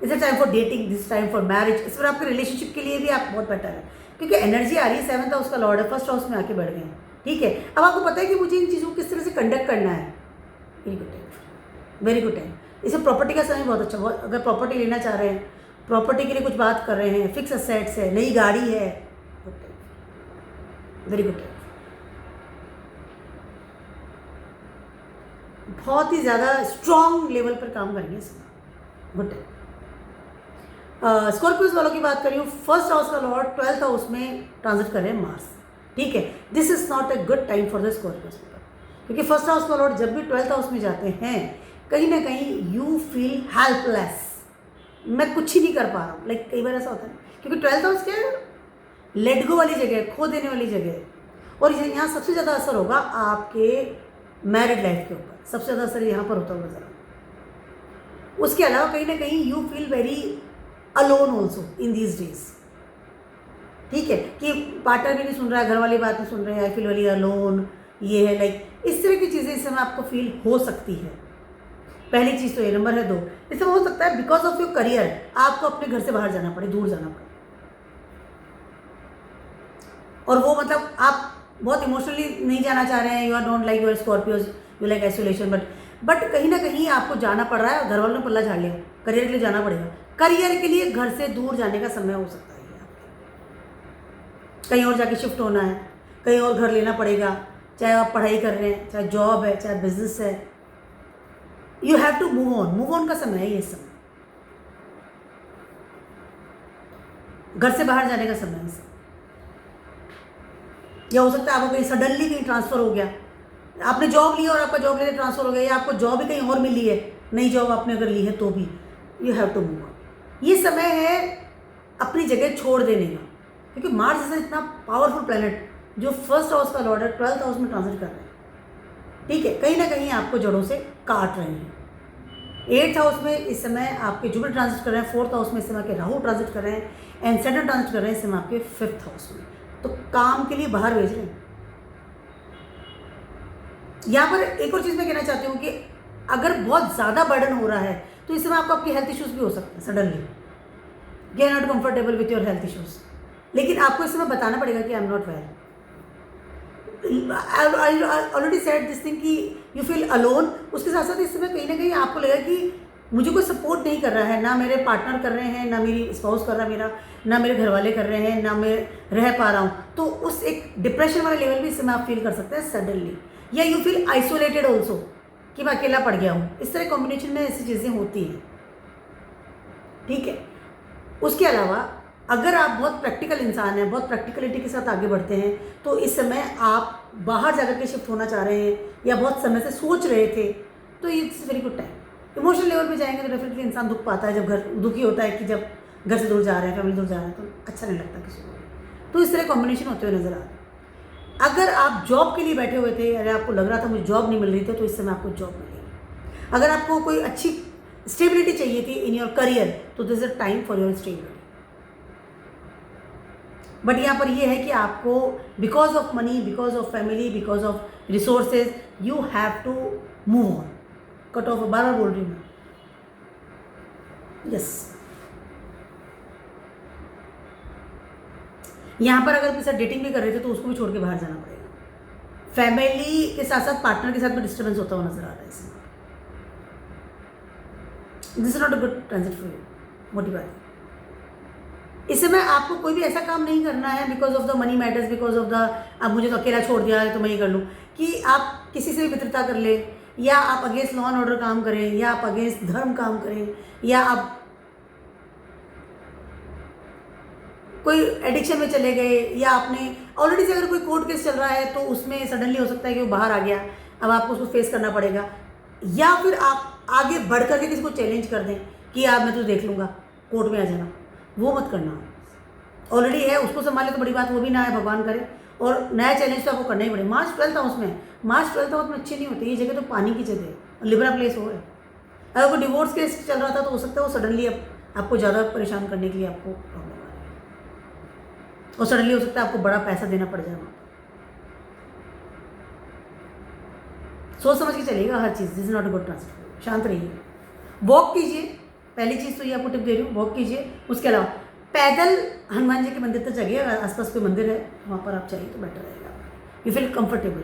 this is time for dating, this time for marriage. इस पर आपके relationship के लिए भी आप बहुत better है, क्योंकि एनर्जी आ रही है। 7th हाउस का लॉर्ड है, 1st हाउस में आके बैठ गए हैं, ठीक है। अब आपको पता है कि मुझे इन चीज़ों को किस तरह से कंडक्ट करना है, very good time, very good time. इसे प्रॉपर्टी का समय बहुत अच्छा, बहुत, अगर प्रॉपर्टी लेना चाह रहे हैं, प्रॉपर्टी के लिए कुछ बात कर रहे हैं, फिक्स असेट्स है, नई गाड़ी है, good time, very good time, बहुत ही ज़्यादा स्ट्रॉन्ग लेवल पर काम करेंगे इसमें, गुड टाइम। स्कॉर्पियोज वालों की बात करी हूँ, 1st हाउस का लॉर्ड 12th हाउस में ट्रांजिट कर रहे हैं मार्स, ठीक है। This is not a good time for the Scorpios people, क्योंकि 1st हाउस का लॉर्ड जब भी 12th हाउस में जाते हैं, कहीं ना कहीं यू फील हेल्पलेस, मैं कुछ ही नहीं कर पा रहा हूँ, लाइक कई बार ऐसा होता है, क्योंकि 12th हाउस क्या है, लेट गो वाली जगह है, खो देने वाली जगह है। और यहाँ सबसे ज़्यादा असर होगा आपके मैरिड लाइफ के ऊपर, सबसे ज़्यादा असर यहाँ पर होता हुआ नजर। उसके अलावा कहीं ना कहीं you feel very alone also in these days. ठीक है, कि पार्टनर भी नहीं सुन रहा है, घर वाली बात नहीं सुन रहे हैं, आई फील वेरी अलोन, ये है लाइक इस तरह की चीज़ें इस समय आपको फील हो सकती है। पहली चीज़ तो ये नंबर है। 2, इस समय हो सकता है बिकॉज ऑफ योर करियर आपको अपने घर से बाहर जाना पड़े, दूर जाना पड़े, और वो मतलब आप बहुत इमोशनली नहीं जाना चाह रहे हैं, you are don't like your Scorpios, you like isolation, but कहीं ना कहीं आपको जाना पड़ रहा है, घर वालों ने पल्ला झाड़ लिया, करियर के लिए जाना पड़ेगा। करियर के लिए घर से दूर जाने का समय हो सकता है, कहीं और जाके शिफ्ट होना है, कहीं और घर लेना पड़ेगा, चाहे आप पढ़ाई कर रहे हैं, चाहे जॉब है, चाहे बिजनेस है, you have to move on का समय है ये समय, घर से बाहर जाने का समय है। या हो सकता है आपको कहीं सडनली कहीं ट्रांसफ़र हो गया, आपने जॉब ली और आपका जॉब लेके ट्रांसफ़र हो गया, या आपको जॉब ही कहीं और मिली है, नई जॉब आपने अगर ली है तो भी you have to move on. ये समय है अपनी जगह छोड़ देने का, क्योंकि मार्स जैसा इतना पावरफुल प्लैनेट जो फर्स्ट हाउस का लॉर्ड है 12th हाउस में ट्रांजिट कर रहे हैं, ठीक है, कहीं ना कहीं आपको जड़ों से काट रहे हैं। 8th हाउस में इस समय आपके जुपिटर ट्रांजिट कर रहे हैं, 4th हाउस में इस समय के राहु ट्रांजिट कर रहे हैं, एंड सैटर्न ट्रांजिट कर रहे हैं इस समय आपके 5th हाउस में, तो काम के लिए बाहर भेज रहे हैं। यहाँ पर एक और चीज़ मैं कहना चाहती हूँ कि अगर बहुत ज़्यादा बर्डन हो रहा है तो इस समय आपको आपकी हेल्थ इश्यूज़ भी हो सकते हैं suddenly, you are not comfortable with your health issues, लेकिन आपको इस समय बताना पड़ेगा कि I am not well. I already said this thing कि यू फील अलोन। उसके साथ साथ इस समय कहीं ना कहीं आपको लगेगा कि मुझे कोई सपोर्ट नहीं कर रहा है, ना मेरे पार्टनर कर रहे हैं, ना मेरी स्पाउस कर रहा है मेरा, ना मेरे घर वाले कर रहे हैं, ना मैं रह पा रहा हूँ, तो उस एक डिप्रेशन वाले लेवल भी इस समय आप फील कर सकते हैं सडनली। या यू फील आइसोलेटेड ऑल्सो, कि मैं अकेला पड़ गया हूँ, इस तरह कॉम्बिनेशन में ऐसी चीज़ें होती हैं, ठीक है। उसके अलावा अगर आप बहुत प्रैक्टिकल इंसान हैं, बहुत प्रैक्टिकलिटी के साथ आगे बढ़ते हैं, तो इस समय आप बाहर जाकर के शिफ्ट होना चाह रहे हैं या बहुत समय से सोच रहे थे, तो it's very good time. Emotional level पे जाएंगे तो डेफिनेटली इंसान दुख पाता है, जब घर दुखी होता है कि जब घर से दूर जा रहे हैं, फैमिली दूर जा रहे हैं, तो अच्छा नहीं लगता किसी को। तो इस तरह कॉम्बिनेशन होते हुए नजर आ रहा है। अगर आप जॉब के लिए बैठे हुए थे, अरे आपको लग रहा था मुझे जॉब नहीं मिल रही थी, तो इस समय आपको जॉब मिलेगी। अगर आपको कोई अच्छी स्टेबिलिटी चाहिए थी इन योर करियर, तो this is a time for your stability. But यहाँ पर ये है कि आपको because of money, because of family, because of resources, you have to move on. Cut off बार बार बोल रही हूँ, यस। यहाँ पर अगर किसी डेटिंग भी कर रहे थे तो उसको भी छोड़ के बाहर जाना पड़ेगा। फैमिली के साथ साथ पार्टनर के साथ भी डिस्टर्बेंस होता हुआ नजर आ रहा है इसमें। This is not a good transit for you, मोटी बात है। इस समय आपको कोई भी ऐसा काम नहीं करना है because of the money matters, because of the अब मुझे तो अकेला छोड़ दिया है तो मैं ये कर लूँ, कि आप किसी से भी मित्रता कर ले, या आप अगेंस्ट लॉ एंड ऑर्डर काम करें, या आप अगेंस्ट धर्म काम करें, या आप कोई एडिक्शन में चले गए, या आपने ऑलरेडी से अगर कोई कोर्ट केस चल रहा है तो उसमें सडनली हो सकता है कि वो बाहर आ गया, अब आपको उसको फेस करना पड़ेगा, या फिर आप आगे बढ़ करके किसी को चैलेंज कर दें कि आप मैं तो देख लूँगा, कोर्ट में आ जाना, वो मत करना। ऑलरेडी है उसको संभाले तो बड़ी बात, वो भी ना है, भगवान करे, और नया चैलेंज तो आपको करना ही पड़ेगा। मार्च 12th हाउस में, मार्च 12th हाउस में अच्छी नहीं होती ये जगह, तो पानी की जगह है, लिब्रा प्लेस हो है। अगर कोई डिवोर्स केस चल रहा था तो हो सकता है वो सडनली आपको ज़्यादा परेशान करने के लिए आपको प्रॉब्लम आ रही है, और सडनली हो सकता है आपको बड़ा पैसा देना पड़ जाए। सोच समझ के चलिएगा हर चीज़, this is not a good transfer. शांत रहिए, वॉक कीजिए, पहली चीज़ तो ये आपको टिप दे रही हूँ, वॉक कीजिए। उसके अलावा पैदल हनुमान जी के मंदिर तक जाइए, अगर आसपास कोई मंदिर है वहाँ पर आप चाहिए तो बेटर रहेगा, यू फील कंफर्टेबल।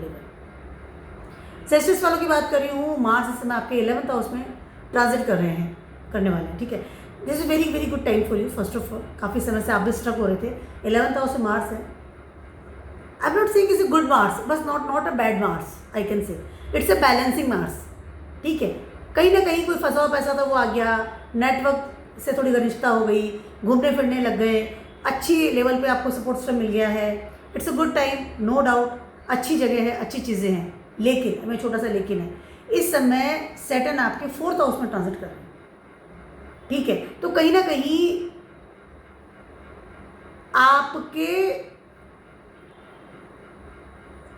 सेशंस वालों की बात कर रही हूँ, मार्च इस समय आपके 11th हाउस में ट्रांजिट कर रहे हैं, करने वाले हैं, ठीक है। This is very very good time for you. First of all काफ़ी समय से आप भी स्ट्रक हो रहे थे, 11th हाउस से मार्स है। I am not saying is a good Mars, बस not a bad Mars, I can say it's a balancing Mars, ठीक है। कहीं ना कहीं कोई फंसा हुआ पैसा था वो आ गया, नेटवर्क से थोड़ी घनिष्ठता हो गई, घूमने फिरने लग गए, अच्छी लेवल पे आपको सपोर्ट सिस्टम मिल गया है। It's a good time, no doubt, अच्छी जगह है, अच्छी चीज़ें हैं, लेकिन हमें छोटा सा लेकिन है, इस समय सैटर्न आपके 4th हाउस में ट्रांजिट कर रहे हैं, ठीक है। तो कहीं ना कहीं आपके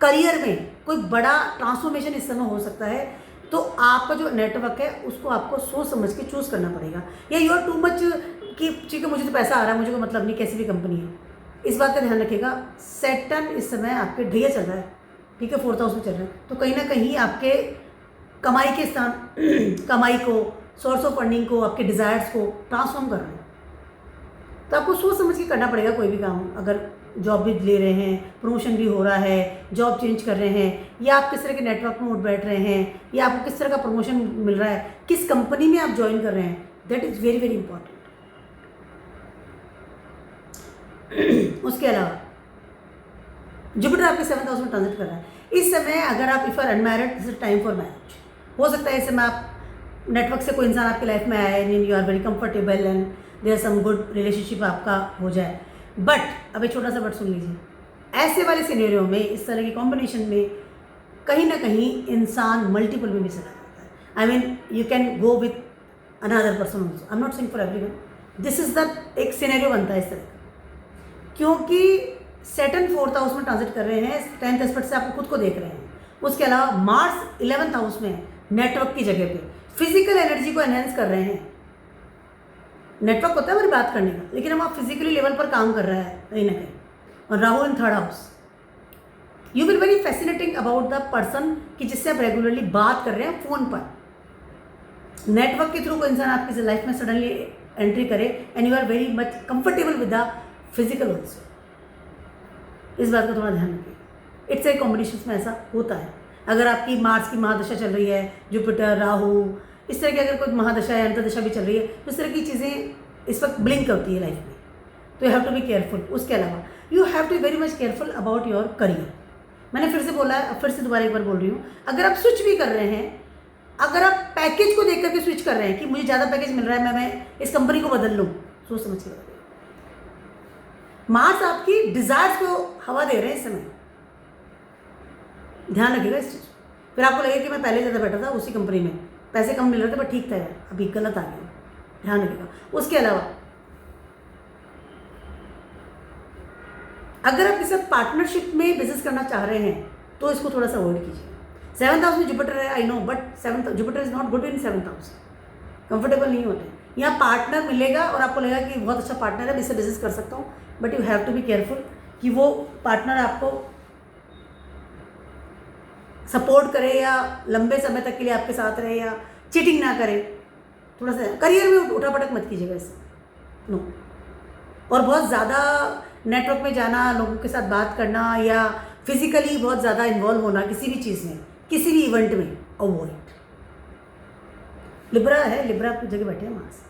करियर में कोई बड़ा ट्रांसफॉर्मेशन इस समय हो सकता है, तो आपका जो नेटवर्क है उसको आपको सोच समझ के चूज करना पड़ेगा, या यू आर टू मच कि ठीक है मुझे तो पैसा आ रहा है, मुझे कोई मतलब नहीं कैसी भी कंपनी है। इस बात का ध्यान रखिएगा, सैटर्न इस समय आपके ढैया चल रहा है, ठीक है, 4th हाउस में चल रहा है, तो कहीं ना कहीं आपके कमाई के स्थान कमाई को, सोर्स ऑफ फंडिंग को, आपके डिज़ायर्स को ट्रांसफॉर्म कर रहे हैं। तो आपको सोच समझ के करना पड़ेगा कोई भी काम। अगर जॉब भी ले रहे हैं, प्रमोशन भी हो रहा है, जॉब चेंज कर रहे हैं, या आप किस तरह के नेटवर्क में उठ बैठ रहे हैं, या आपको किस तरह का प्रमोशन मिल रहा है, किस कंपनी में आप ज्वाइन कर रहे हैं, that is very very important. उसके अलावा जुपिटर आपके 7th हाउस में ट्रांजिट कर रहा है इस समय। अगर आप if are unmarried, this is time for marriage. हो सकता है इस समय आप नेटवर्क से कोई इंसान आपकी लाइफ में आया है, you are very comfortable and there some good relationship आपका हो जाए। बट अब एक छोटा सा बट सुन लीजिए, ऐसे वाले सिनेरियो में, इस तरह की कॉम्बिनेशन में कहीं ना कहीं इंसान मल्टीपल में भी चला जाता है। I mean you can go with another person also, I am not saying for everyone, this is the एक सिनेरियो बनता है इस तरह का, क्योंकि सैटर्न 4th हाउस में ट्रांजिट कर रहे हैं, 10th एस्पेक्ट से आपको खुद को देख रहे हैं। उसके अलावा मार्स 11th हाउस में नेटवर्क की जगह पे फिजिकल एनर्जी को एनहेंस कर रहे हैं। नेटवर्क होता है हमारी बात करने का, लेकिन हम आप फिजिकली लेवल पर काम कर रहा है कहीं ना कहीं। और राहु इन 3rd house, you will very fascinating about the person कि जिससे आप रेगुलरली बात कर रहे हैं फोन पर। नेटवर्क के थ्रू कोई इंसान आपकी लाइफ में सडनली एंट्री करे and you are very much comfortable with the physical also. इस बात का थोड़ा ध्यान रखिए। इट्स ए कॉम्बिनेशन में ऐसा होता है। अगर आपकी मार्स की महादशा चल रही है, जुपिटर, राहु, इस तरह की अगर कोई महादशा या अंतर्दशा भी चल रही है, तो इस तरह की चीज़ें इस वक्त ब्लिंक करती है लाइफ में, तो you have to be careful. उसके अलावा you have to be very much careful about your career. मैंने फिर से बोला है, फिर से दोबारा एक बार बोल रही हूँ, अगर आप स्विच भी कर रहे हैं, अगर आप पैकेज को देख करके स्विच कर रहे हैं कि मुझे ज़्यादा पैकेज मिल रहा है, मैं इस कंपनी को बदल लूँ, सोच समझ के। मार्स आपकी डिजायर्स को हवा दे रहे हैं इस समय, ध्यान रखिएगा इस चीज़। फिर आपको लगेगा कि मैं पहले ज़्यादा बैठा था उसी कंपनी में, पैसे कम मिल रहे थे बट ठीक था यार, अभी गलत आ गया, ध्यान रखिएगा। उसके अलावा अगर आप किसी पार्टनरशिप में बिजनेस करना चाह रहे हैं तो इसको थोड़ा सा अवॉइड कीजिए। 7th हाउस में जुपिटर है, I know, but 7th Jupiter is not good in 7th house. Comfortable नहीं होते। यहाँ पार्टनर मिलेगा और आपको लगेगा कि बहुत अच्छा पार्टनर है, इससे बिजनेस कर सकता हूँ, but you have to be careful कि वो पार्टनर आपको सपोर्ट करे या लंबे समय तक के लिए आपके साथ रहे या चीटिंग ना करे। थोड़ा सा करियर में उठापटक मत कीजिएगा इससे, नो। और बहुत ज़्यादा नेटवर्क में जाना, लोगों के साथ बात करना या फिजिकली बहुत ज़्यादा इन्वॉल्व होना किसी भी चीज़ में, किसी भी इवेंट में, अवॉइड। लिब्रा है, लिब्रा की जगह बैठे हैं मार्स।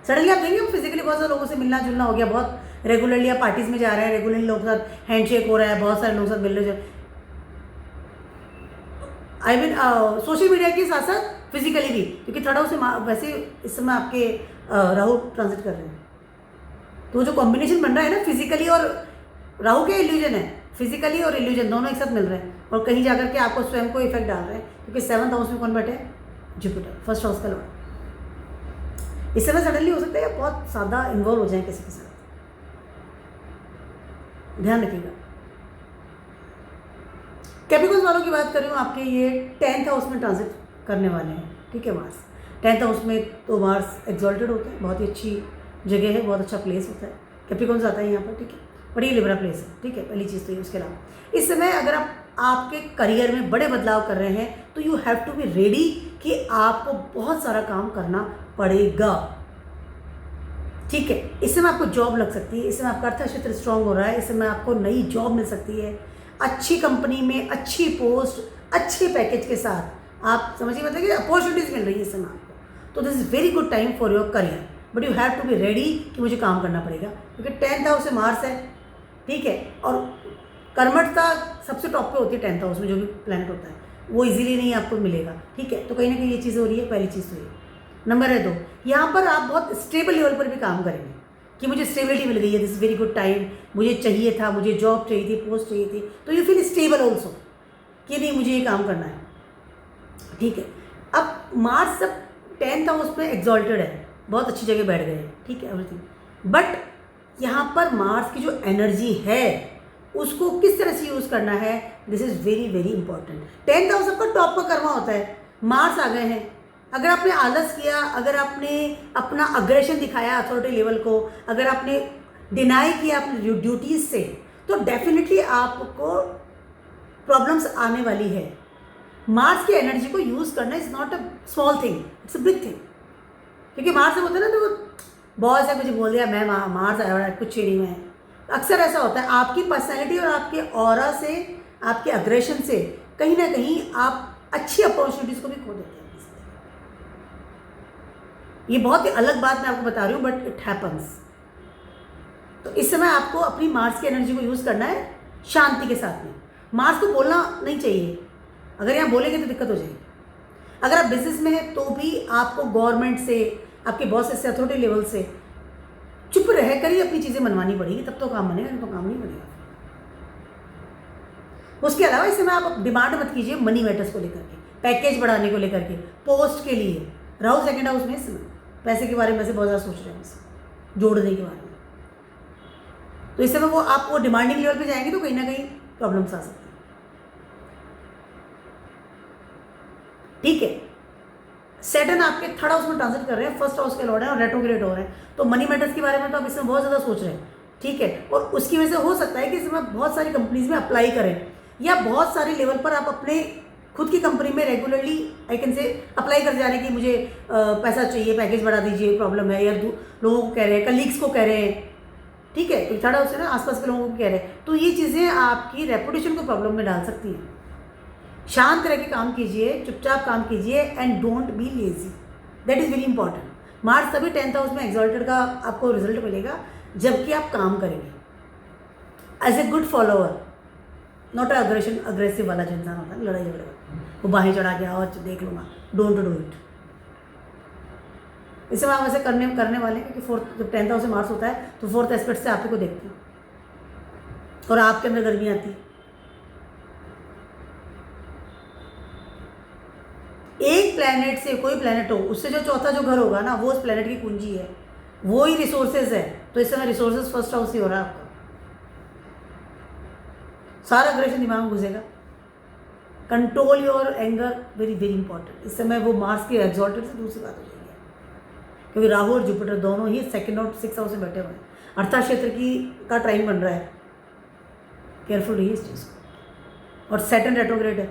सडनली आप देखेंगे फिजिकली बहुत सारे लोगों से मिलना जुलना हो गया, बहुत रेगुलरली आप पार्टीज में जा रहे हैं, रेगुलरली लोगों के साथ हैंडशेक हो रहा है, बहुत सारे लोगों के साथ मिल रहे हैं। आई मीन सोशल मीडिया के साथ साथ फिजिकली भी, क्योंकि 3rd हाउस से वैसे इस समय आपके राहु ट्रांजिट कर रहे हैं, तो जो कॉम्बिनेशन बन रहा है ना, फिजिकली और राहु के इल्यूजन है, फिजिकली और इल्यूजन दोनों एक साथ मिल रहे हैं और कहीं जाकर के आपको स्वयं को इफेक्ट डाल रहे हैं, क्योंकि 7th हाउस में कौन बैठे हैं? जुपिटर, 1st हाउस का लॉर्ड। इस समय सडनली हो सकता है बहुत ज़्यादा इन्वॉल्व हो जाए किसी के साथ, ध्यान रखिएगा। कैप्रिकॉर्न वालों की बात कर रही हूँ, आपके ये 10th हाउस में ट्रांजिट करने वाले हैं, ठीक है। मार्स 10th हाउस में तो मार्स एक्सॉल्टेड होता है, बहुत ही अच्छी जगह है, बहुत अच्छा प्लेस होता है। कैप्रिकॉर्न आता है यहाँ पर, ठीक है, बड़ी लिब्रा प्लेस है, ठीक है, पहली चीज़ तो ये। उसके अलावा इस समय अगर आप आपके करियर में बड़े बदलाव कर रहे हैं तो you have to be ready कि आपको बहुत सारा काम करना पड़ेगा, ठीक है। इस समय आपको जॉब लग सकती है, इस समय आपका अर्थक्षेत्र स्ट्रांग हो रहा है, इस समय आपको नई जॉब मिल सकती है, अच्छी कंपनी में अच्छी पोस्ट, अच्छे पैकेज के साथ। आप समझिए मतलब कि अपॉर्चुनिटीज़ मिल रही है इस समय आपको, तो this is very good time for your career, but you have to be ready कि मुझे काम करना पड़ेगा, क्योंकि 10th हाउस से मार्स है, ठीक है। और कर्मठता सबसे टॉप पे होती है 10th हाउस में, जो भी प्लैनेट होता है वो इजीली नहीं आपको मिलेगा, ठीक है। तो कहीं ना कहीं ये चीज़ हो रही है, पहली चीज़ तो ये। नंबर है 2, यहाँ पर आप बहुत स्टेबल लेवल पर भी काम करेंगे कि मुझे स्टेबिलिटी मिल गई है, this is very good time, मुझे चाहिए था, मुझे जॉब चाहिए थी, पोस्ट चाहिए थी, तो यू फील स्टेबल ऑल्सो कि नहीं मुझे ये काम करना है, ठीक है। अब मार्स सब 10th हाउस में एग्जॉल्टेड है, बहुत अच्छी जगह बैठ गए हैं, ठीक है, एवरीथिंग। बट यहाँ पर मार्स की जो एनर्जी है उसको किस तरह से यूज़ करना है, this is very very important. 10th house सबका टॉप का कर्मा होता है, मार्स आ गए हैं, अगर आपने आलस किया, अगर आपने अपना अग्रेशन दिखाया अथॉरिटी लेवल को, अगर आपने डिनाई किया अपनी ड्यूटीज से, तो डेफिनेटली आपको प्रॉब्लम्स आने वाली है। मार्स की एनर्जी को यूज़ करना is not a small thing, it's a big thing. क्योंकि मार्स से होता है ना, तो बहुत से कुछ बोल दिया, मैं मार्स आया कुछ ही नहीं में। अक्सर ऐसा होता है, आपकी पर्सनैलिटी और आपके ऑरा से, आपके अग्रेशन से कहीं ना कहीं आप अच्छी अपॉर्चुनिटीज़ को भी खो देते हैं। ये बहुत ही अलग बात मैं आपको बता रही हूँ, बट इट हैपन्स। तो इस समय आपको अपनी मार्स की एनर्जी को यूज़ करना है शांति के साथ में। मार्स को बोलना नहीं चाहिए, अगर यहाँ बोलेंगे तो दिक्कत हो जाएगी। अगर आप बिजनेस में हैं तो भी आपको गवर्नमेंट से, आपके बॉसेस से, अथॉरिटी लेवल से चुप रह कर ही अपनी चीज़ें मनवानी पड़ेगी, तब तो काम बनेगा, नहीं तो काम नहीं बनेगा। उसके अलावा इस समय आप डिमांड मत कीजिए मनी मैटर्स को लेकर के, पैकेज बढ़ाने को लेकर के, पोस्ट के लिए। राहु सेकंड हाउस में इस समय पैसे के बारे में से बहुत ज़्यादा सोच रहे हैं, जोड़ने के बारे में। तो इस समय वो आप वो डिमांडिंग लेवल पे जाएंगे तो कहीं ना कहीं प्रॉब्लम्स आ सकती हैं। ठीक है, सैटर्न आपके थर्ड हाउस में ट्रांजिट कर रहे हैं, फर्स्ट हाउस के लॉर्ड हैं और रेट्रोग्रेड हो रहे हैं, तो मनी मैटर्स के बारे में तो आप इसमें बहुत ज़्यादा सोच रहे हैं। ठीक है, और उसकी वजह से हो सकता है कि इसमें बहुत सारी कंपनीज में अप्लाई करें, या बहुत सारे लेवल पर आप अपने खुद की कंपनी में रेगुलरली आई कैन से अप्लाई कर जा रहे हैं कि मुझे पैसा चाहिए, पैकेज बढ़ा दीजिए, प्रॉब्लम है, या लोगों को कह रहे हैं, कलीग्स को कह रहे हैं। ठीक है, थर्ड हाउस है ना, आसपास के लोगों को कह रहे हैं, तो ये चीज़ें आपकी रेपुटेशन को प्रॉब्लम में डाल सकती हैं। शांत रह के काम कीजिए, चुपचाप काम कीजिए, and don't be lazy, that is very important. March तभी 10th हाउस में एक्सॉल्टेड का आपको रिजल्ट मिलेगा जबकि आप काम करेंगे as a good follower, not aggressive वाला जो इंसान होता है लड़ाई झगड़े वाला, वो बाहें चढ़ा के और देख लूँगा, डोंट डू इट। इस समय आप ऐसे करने वाले हैं, क्योंकि फोर्थ, जब 10th हाउस से मार्स होता है तो फोर्थ एस्पेक्ट से आप ही को देखते हैं और आपके अंदर गर्मी आती है। एक प्लेनेट से, कोई प्लेनेट हो, उससे जो चौथा जो घर होगा ना, वो उस प्लेनेट की कुंजी है, वो ही रिसोर्सेज है। तो इस समय रिसोर्सेज फर्स्ट हाउस ही हो रहा है आपका, सारा अग्रेशन दिमाग में घुसेगा। Control your anger, very very important. इस समय वो मार्स के एक्सॉल्टेड से दूसरी बात हो जाएगी, क्योंकि राहु और जुपिटर दोनों ही सेकंड और 6th हाउस में बैठे हुए हैं, अर्थात क्षेत्र की का ट्राइन बन रहा है, केयरफुल रहिए इस चीज़ को। और सैटर्न रेट्रोग्रेड है,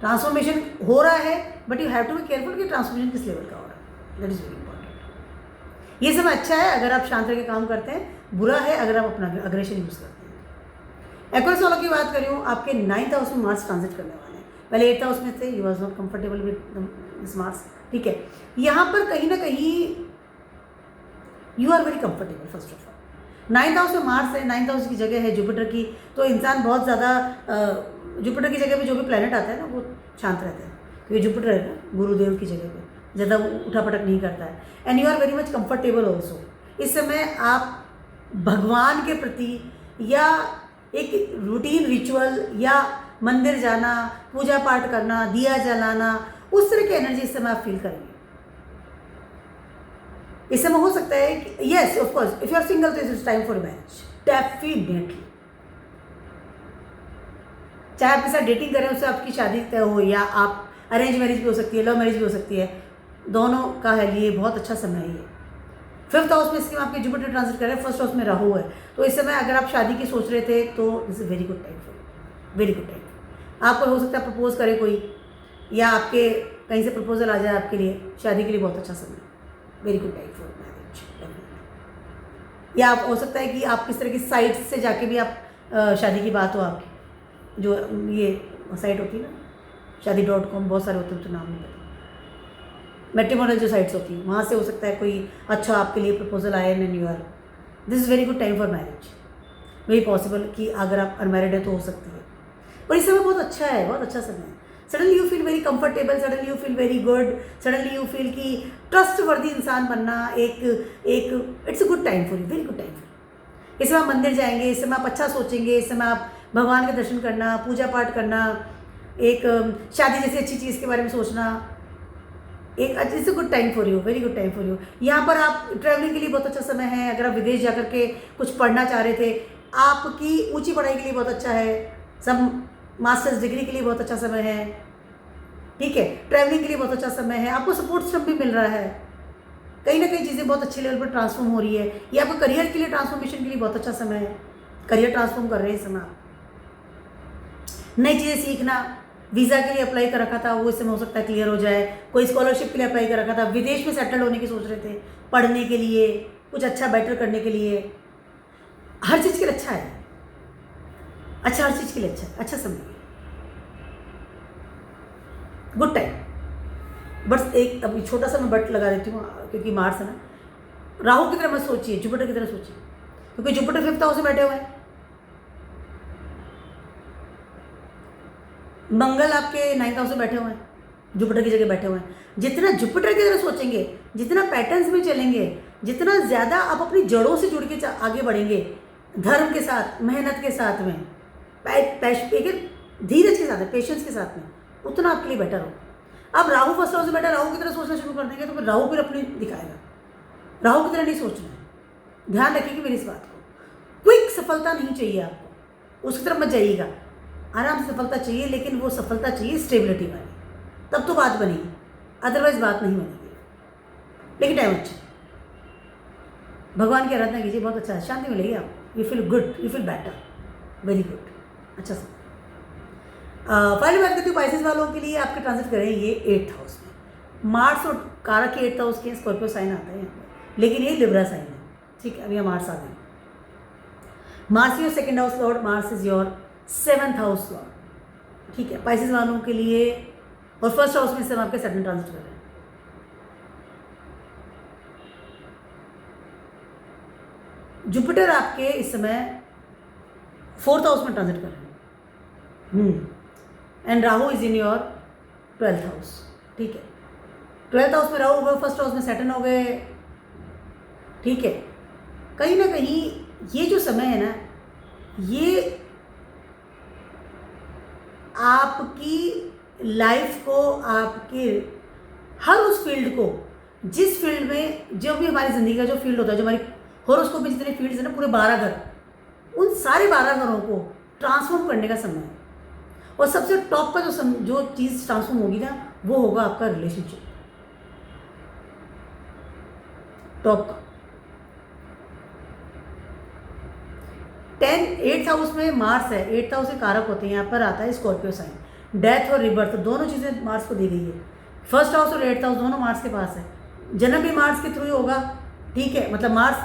ट्रांसफॉर्मेशन हो रहा है, but you have to be careful कि ट्रांसफॉर्मेशन किस लेवल का हो रहा है, दैट इज़ वेरी इंपॉर्टेंट। ये समय अच्छा है अगर आप शांत रह के काम करते हैं, बुरा है अगर आप अपना अग्रेशन यूज़ करते हैं। एक्वेरियस वालों की बात कर रही हूँ, आपके 9th हाउस में मार्स ट्रांजिट करने वाले हैं। पहले 8th हाउस में थे, you was not comfortable with this Mars. ठीक है, यहाँ पर कहीं ना कहीं you are very comfortable. First of all 9th house में मार्स है, 9th हाउस की जगह है जुपिटर की, तो इंसान बहुत ज़्यादा जुपिटर की जगह पे जो भी प्लेनेट आता है ना, वो शांत रहता है, क्योंकि जुपिटर है ना गुरुदेव की जगह पे, ज़्यादा उठापटक नहीं करता है। And you are very much comfortable also. इस समय आप भगवान के प्रति या एक रूटीन रिचुअल या मंदिर जाना, पूजा पाठ करना, दिया जलाना, उस तरह की एनर्जी इस समय आप फील करेंगे। इस समय हो सकता है कि yes of course, if you are single तो it's time for marriage, definitely. चाहे आप के साथ डेटिंग करें, उससे आपकी शादी तय हो, या आप अरेंज मैरिज भी हो सकती है, लव मैरिज भी हो सकती है, दोनों का है लिए बहुत अच्छा समय है ये। 5th हाउस में इसके आपके जुपिटर ट्रांजिट कर रहे हैं, 1st हाउस में राहु है, तो इस समय अगर आप शादी की सोच रहे थे तो this is very good time for you, very good time. आपको हो सकता है प्रपोज करे कोई, या आपके कहीं से प्रपोजल आ जाए आपके लिए, शादी के लिए बहुत अच्छा समय, very good time for marriage. या आप हो सकता है कि आप किस तरह की साइट से जाके भी आप शादी की बात हो आपकी, जो ये साइट होती है ना, शादी.com, बहुत सारे होते हैं, तो नाम नहीं पता, मैट्रिमोनियल जो साइट्स होती हैं, वहाँ से हो सकता है कोई अच्छा आपके लिए प्रपोजल आए, and you are, this is very good time for marriage. Very possible कि अगर आप अनमैरिड है तो हो सकती है, और इस समय बहुत अच्छा है, बहुत अच्छा समय है। Suddenly you feel very comfortable, suddenly you feel very good, suddenly you feel कि ट्रस्ट वर्दी इंसान बनना एक it's a good time for you, very good time for you. इस समय आप मंदिर जाएंगे, इस समय आप अच्छा सोचेंगे, इस समय आप भगवान के दर्शन करना, पूजा पाठ करना, एक शादी जैसी अच्छी चीज़ के बारे में सोचना, एक it's a good time for you, very good time for you. यहाँ पर आप ट्रैवलिंग के लिए बहुत अच्छा समय है, अगर आप विदेश जाकर के कुछ पढ़ना चाह रहे थे, आपकी ऊंची पढ़ाई के लिए बहुत अच्छा है, सब मास्टर्स डिग्री के लिए बहुत अच्छा समय है। ठीक है, ट्रैवलिंग के लिए बहुत अच्छा समय है, आपको सपोर्ट सिस्टम भी मिल रहा है, कहीं ना कहीं चीज़ें बहुत अच्छे लेवल पर ट्रांसफॉर्म हो रही है। ये आपको करियर के लिए ट्रांसफॉर्मेशन के लिए बहुत अच्छा समय है, करियर ट्रांसफॉर्म कर रहे हैं इस समय आप। नई चीज़ें सीखना, वीज़ा के लिए अप्लाई कर रखा था वो इस समय हो सकता है क्लियर हो जाए, कोई स्कॉलरशिप के लिए अप्लाई कर रखा था, विदेश में सेटल होने की सोच रहे थे, पढ़ने के लिए, कुछ अच्छा बेटर करने के लिए, हर चीज़ के लिए अच्छा है, अच्छा हर चीज़ के लिए अच्छा है, अच्छा समय, गुड टाइम। बस एक अभी छोटा सा मैं बट लगा देती हूँ क्योंकि मार्स है ना, राहु की तरह मत सोचिए, जुपिटर की तरह सोचिए, क्योंकि जुपिटर 5th हाउस में बैठे हुए हैं, मंगल आपके 9th हाउस में बैठे हुए हैं, जुपिटर की जगह बैठे हुए हैं। जितना जुपिटर की तरह सोचेंगे, जितना पैटर्न्स में चलेंगे, जितना ज़्यादा आप अपनी जड़ों से जुड़ के आगे बढ़ेंगे, धर्म के साथ, मेहनत के साथ में, धीरज के साथ में, पेशेंस के साथ में, उतना आपके लिए बेटर हो। अब राहु 1st हाउस में बैठा, राहु की तरह सोचना शुरू कर देंगे तो फिर राहु फिर अपनी दिखाएगा, राहु की तरह नहीं सोचना है। ध्यान रखिएगा मेरी इस बात को, क्विक सफलता नहीं चाहिए आपको, उसकी तरफ मत जाइएगा, आराम से सफलता चाहिए, लेकिन वो सफलता चाहिए स्टेबिलिटी वाली, तब तो बात बनेगी, अदरवाइज बात नहीं बनेगी। लेकिन टाइम अच्छा, भगवान की आराधना कीजिए, बहुत अच्छा है, शांति मिलेगी आपको, you feel good, you feel better, very good, अच्छा सा। फाइनली बात करती हूँ पाइसेस वालों के लिए, आपके ट्रांजिट करें ये 8th हाउस में, मार्स और कारक के 8th हाउस के स्कॉर्पियो साइन आता है यहाँ पर, लेकिन ये लिब्रा साइन है, ठीक है। अभी यहाँ मार्स आ गए, Mars your 2nd house Lord, Mars is your 7th house Lord, ठीक है। पाइसेस वालों के लिए और 1st हाउस में से आपके सैटर्न ट्रांजिट कर रहे हैं। जुपिटर आपके इस समय 4th हाउस में ट्रांजिट कर रहे हैं, and Rahu is in your 12th house, ठीक है। 12th हाउस में राहु हो गए, 1st हाउस में सैटर्न हो गए, ठीक है। कहीं ना कहीं ये जो समय है ना, ये आपकी लाइफ को, आपके हर उस फील्ड को, जिस फील्ड में, जो भी हमारी ज़िंदगी का जो फील्ड होता है, जो हमारी हॉरोस्कोप में जितने फील्ड्स हैं ना, पूरे 12 घर, उन सारे 12 घरों को ट्रांसफॉर्म करने का समय है। और सबसे टॉप का जो चीज़ ट्रांसफॉर्म होगी ना, वो होगा आपका रिलेशनशिप, टॉप का। 8th हाउस में मार्स है, 8th हाउस से कारक होते हैं, यहाँ पर आता है स्कॉर्पियो साइन, डेथ और रिबर्थ दोनों चीज़ें मार्स को दी गई है। 1st हाउस और 8th हाउस दोनों मार्स के पास है, जन्म भी मार्स के थ्रू ही होगा, ठीक है। मतलब मार्स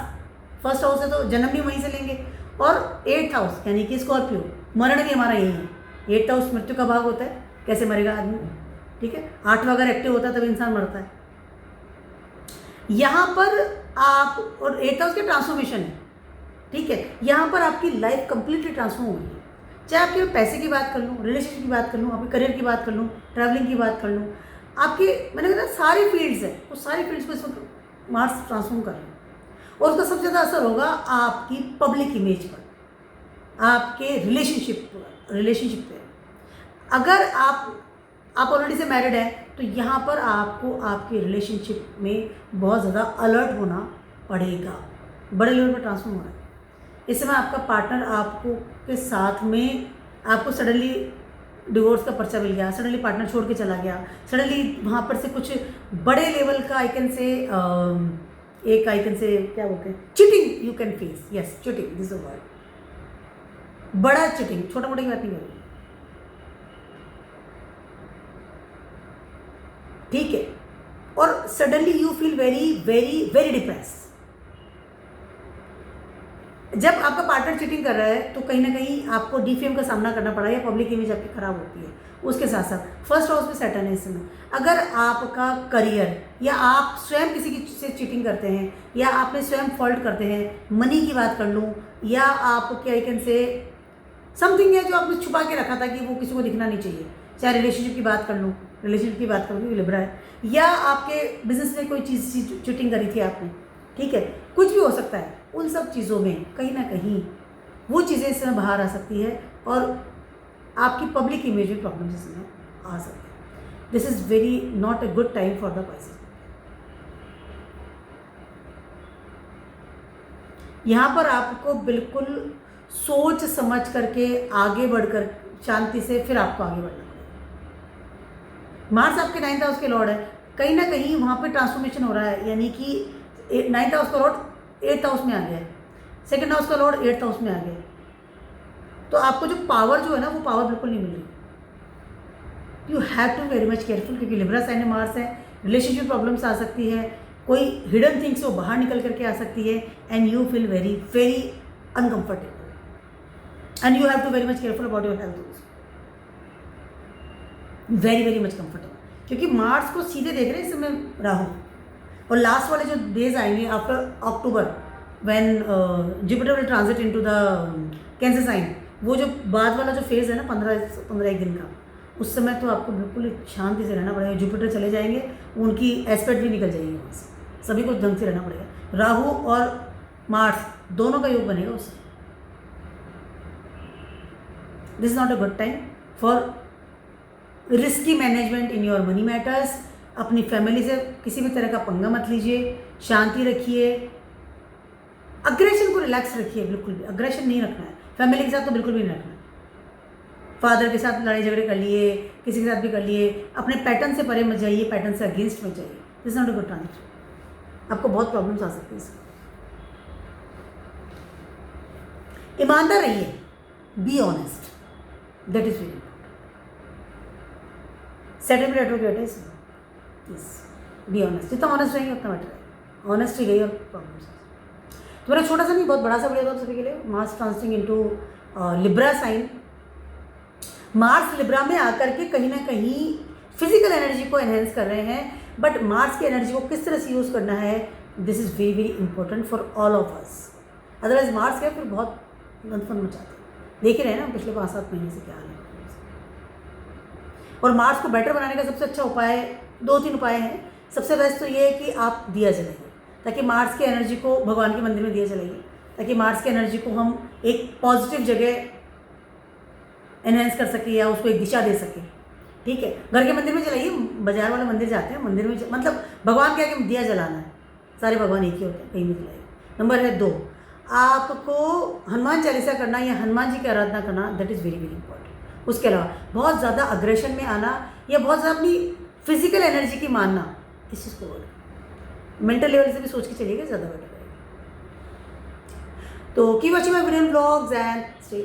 1st हाउस है तो जन्म भी वहीं से लेंगे, और 8th हाउस यानी कि स्कॉर्पियो, मरण भी हमारा यही है। 8th हाउस मृत्यु का भाग होता है, कैसे मरेगा आदमी, ठीक है। 8वां अगर एक्टिव होता है तब इंसान मरता है। यहाँ पर आप, और 8th हाउस के ट्रांसफॉर्मेशन है, ठीक है। यहाँ पर आपकी लाइफ कंप्लीटली ट्रांसफॉर्म हो गई है, चाहे आपके पैसे की बात कर लूँ, रिलेशनशिप की बात कर लूँ, आपके करियर की बात कर लूँ, ट्रैवलिंग की बात कर लूँ, आपके, मैंने कहा सारी फील्ड्स हैं, वो सारी फील्ड्स को इस वक्त मार्स ट्रांसफॉर्म कर रहे हैं, और उसका सबसे ज़्यादा असर होगा आपकी पब्लिक इमेज पर, आपके रिलेशनशिप पे। अगर आप ऑलरेडी से मैरिड हैं तो यहाँ पर आपको आपके रिलेशनशिप में बहुत ज़्यादा अलर्ट होना पड़ेगा, बड़े लेवल पर ट्रांसफॉर्म हो रहा है इस समय। आपका पार्टनर आपको के साथ में, आपको सडनली डिवोर्स का पर्चा मिल गया, सडनली पार्टनर छोड़ के चला गया, सडनली वहाँ पर से कुछ बड़े लेवल का आइकन से क्या बोलते हैं, cheating you can face, yes cheating, this is word, बड़ा चीटिंग, छोटा मोटा की बात नहीं करेंगे, ठीक है। और suddenly you feel very very very depress. जब आपका पार्टनर चीटिंग कर रहा है तो कहीं ना कहीं आपको डीफेम का सामना करना पड़ा, या पब्लिक इमेज आपकी खराब होती है। उसके साथ साथ 1st हाउस में सैटर्न है इस समय। अगर आपका करियर, या आप स्वयं किसी की से चीटिंग करते हैं, या आपने स्वयं फॉल्ट करते हैं, मनी की बात कर लूँ, या आप क्या आइकन से समथिंग है जो आपने छुपा के रखा था कि वो किसी को दिखना नहीं चाहिए, चाहे रिलेशनशिप की बात कर लूँ, रिलेशनशिप की बात करूँ लिब्रा है, या आपके बिजनेस में कोई चीज़ चीटिंग करी थी आपने, ठीक है, कुछ भी हो सकता है। उन सब चीज़ों में कहीं ना कहीं वो चीज़ें इस समय बाहर आ सकती है, और आपकी पब्लिक इमेज में प्रॉब्लम इस समय आ सकती है। This is very not a good time for the Pisces. यहाँ पर आपको बिल्कुल सोच समझ करके आगे बढ़कर शांति से फिर आपको आगे बढ़ना पड़ेगा। मार्स आपके 9th हाउस के लॉर्ड है, कहीं ना कहीं वहाँ पे ट्रांसफॉर्मेशन हो रहा है, यानी कि 9th हाउस का लॉर्ड 8th हाउस में आ गया है, 2nd हाउस का लॉर्ड 8th हाउस में आ गया है। तो आपको जो पावर जो है ना, वो पावर बिल्कुल नहीं मिल रही। You have to very much careful, क्योंकि लिब्रा साइन में मार्स है, रिलेशनशिप प्रॉब्लम्स आ सकती है, कोई हिडन थिंग्स वो बाहर निकल करके आ सकती है, and you feel very very uncomfortable, and you have to very much careful about your health also, very very much comfortable, क्योंकि मार्स को सीधे देख रहे हैं इस समय राहु। और लास्ट वाले जो डेज आएंगे after October, when Jupiter will transit into the Cancer sign, वो जो बाद वाला जो फेज़ है ना 15 दिन का, उस समय तो आपको बिल्कुल शांति से रहना पड़ेगा। जुपिटर चले जाएंगे, उनकी एस्पेक्ट भी निकल जाएगी वहाँ से, सभी को ढंग से रहना पड़ेगा। राहु और मार्स दोनों का योग बनेगा उससे। This is not a good time for risky management in your money matters. अपनी फैमिली से किसी भी तरह का पंगा मत लीजिए, शांति रखिए, अग्रेशन को रिलैक्स रखिए, बिल्कुल भी अग्रेशन नहीं रखना है, फैमिली के साथ तो बिल्कुल भी नहीं रखना है। फादर के साथ लड़ाई झगड़े कर लिए, किसी के साथ भी कर लिए, अपने पैटर्न से परे मत जाइए, पैटर्न से अगेंस्ट मत जाइए। This is not a good transition, आपको बहुत प्रॉब्लम्स आ सकती है इससे। ईमानदार रहिए, be honest, that is very important. Settle retrograde है इसमें, बी ऑनेस्ट, जितना ऑनेस्ट रहेंगे उतना बेटर है। ऑनेस्टी गई और प्रॉब्लम्स। तो मेरा छोटा सा नहीं बहुत बड़ा सा वीडियो था आप सभी के लिए। Mars transiting into Libra sign, Mars Libra में आकर के कहीं ना कहीं फिजिकल एनर्जी को एनहेंस कर रहे हैं, बट मार्स की एनर्जी को किस तरह से यूज़ करना है, this is very very important for all of us. Otherwise Mars क्या फिर बहुत गंदफन मचाते हैं, देख ही रहे हैं ना पिछले 5-7 महीने से क्या हाल है। और मार्स को बेटर बनाने का सबसे अच्छा उपाय 2-3 उपाय हैं। सबसे बेस्ट तो ये है कि आप दिया जलाइए, ताकि मार्स की एनर्जी को, भगवान के मंदिर में दिया जलाइए, ताकि मार्स की एनर्जी को हम एक पॉजिटिव जगह एनहेंस कर सके या उसको एक दिशा दे सके। ठीक है, घर के मंदिर में जलाइए, बाजार वाले मंदिर जाते हैं, मंदिर में मतलब भगवान क्या कि दिया जलाना है, सारे भगवान एक ही होते हैं, कहीं भी जलाइए। नंबर है 2, आपको हनुमान चालीसा करना या हनुमान जी की आराधना करना, that is very very important. उसके अलावा बहुत ज़्यादा अग्रेशन में आना या बहुत ज़्यादा अपनी फिजिकल एनर्जी की मानना, इस चीज़ को अवॉइड, मेंटल लेवल से भी सोच के चलिएगा, ज़्यादा बेटर रहेगा। तो keep watching my video blogs and stay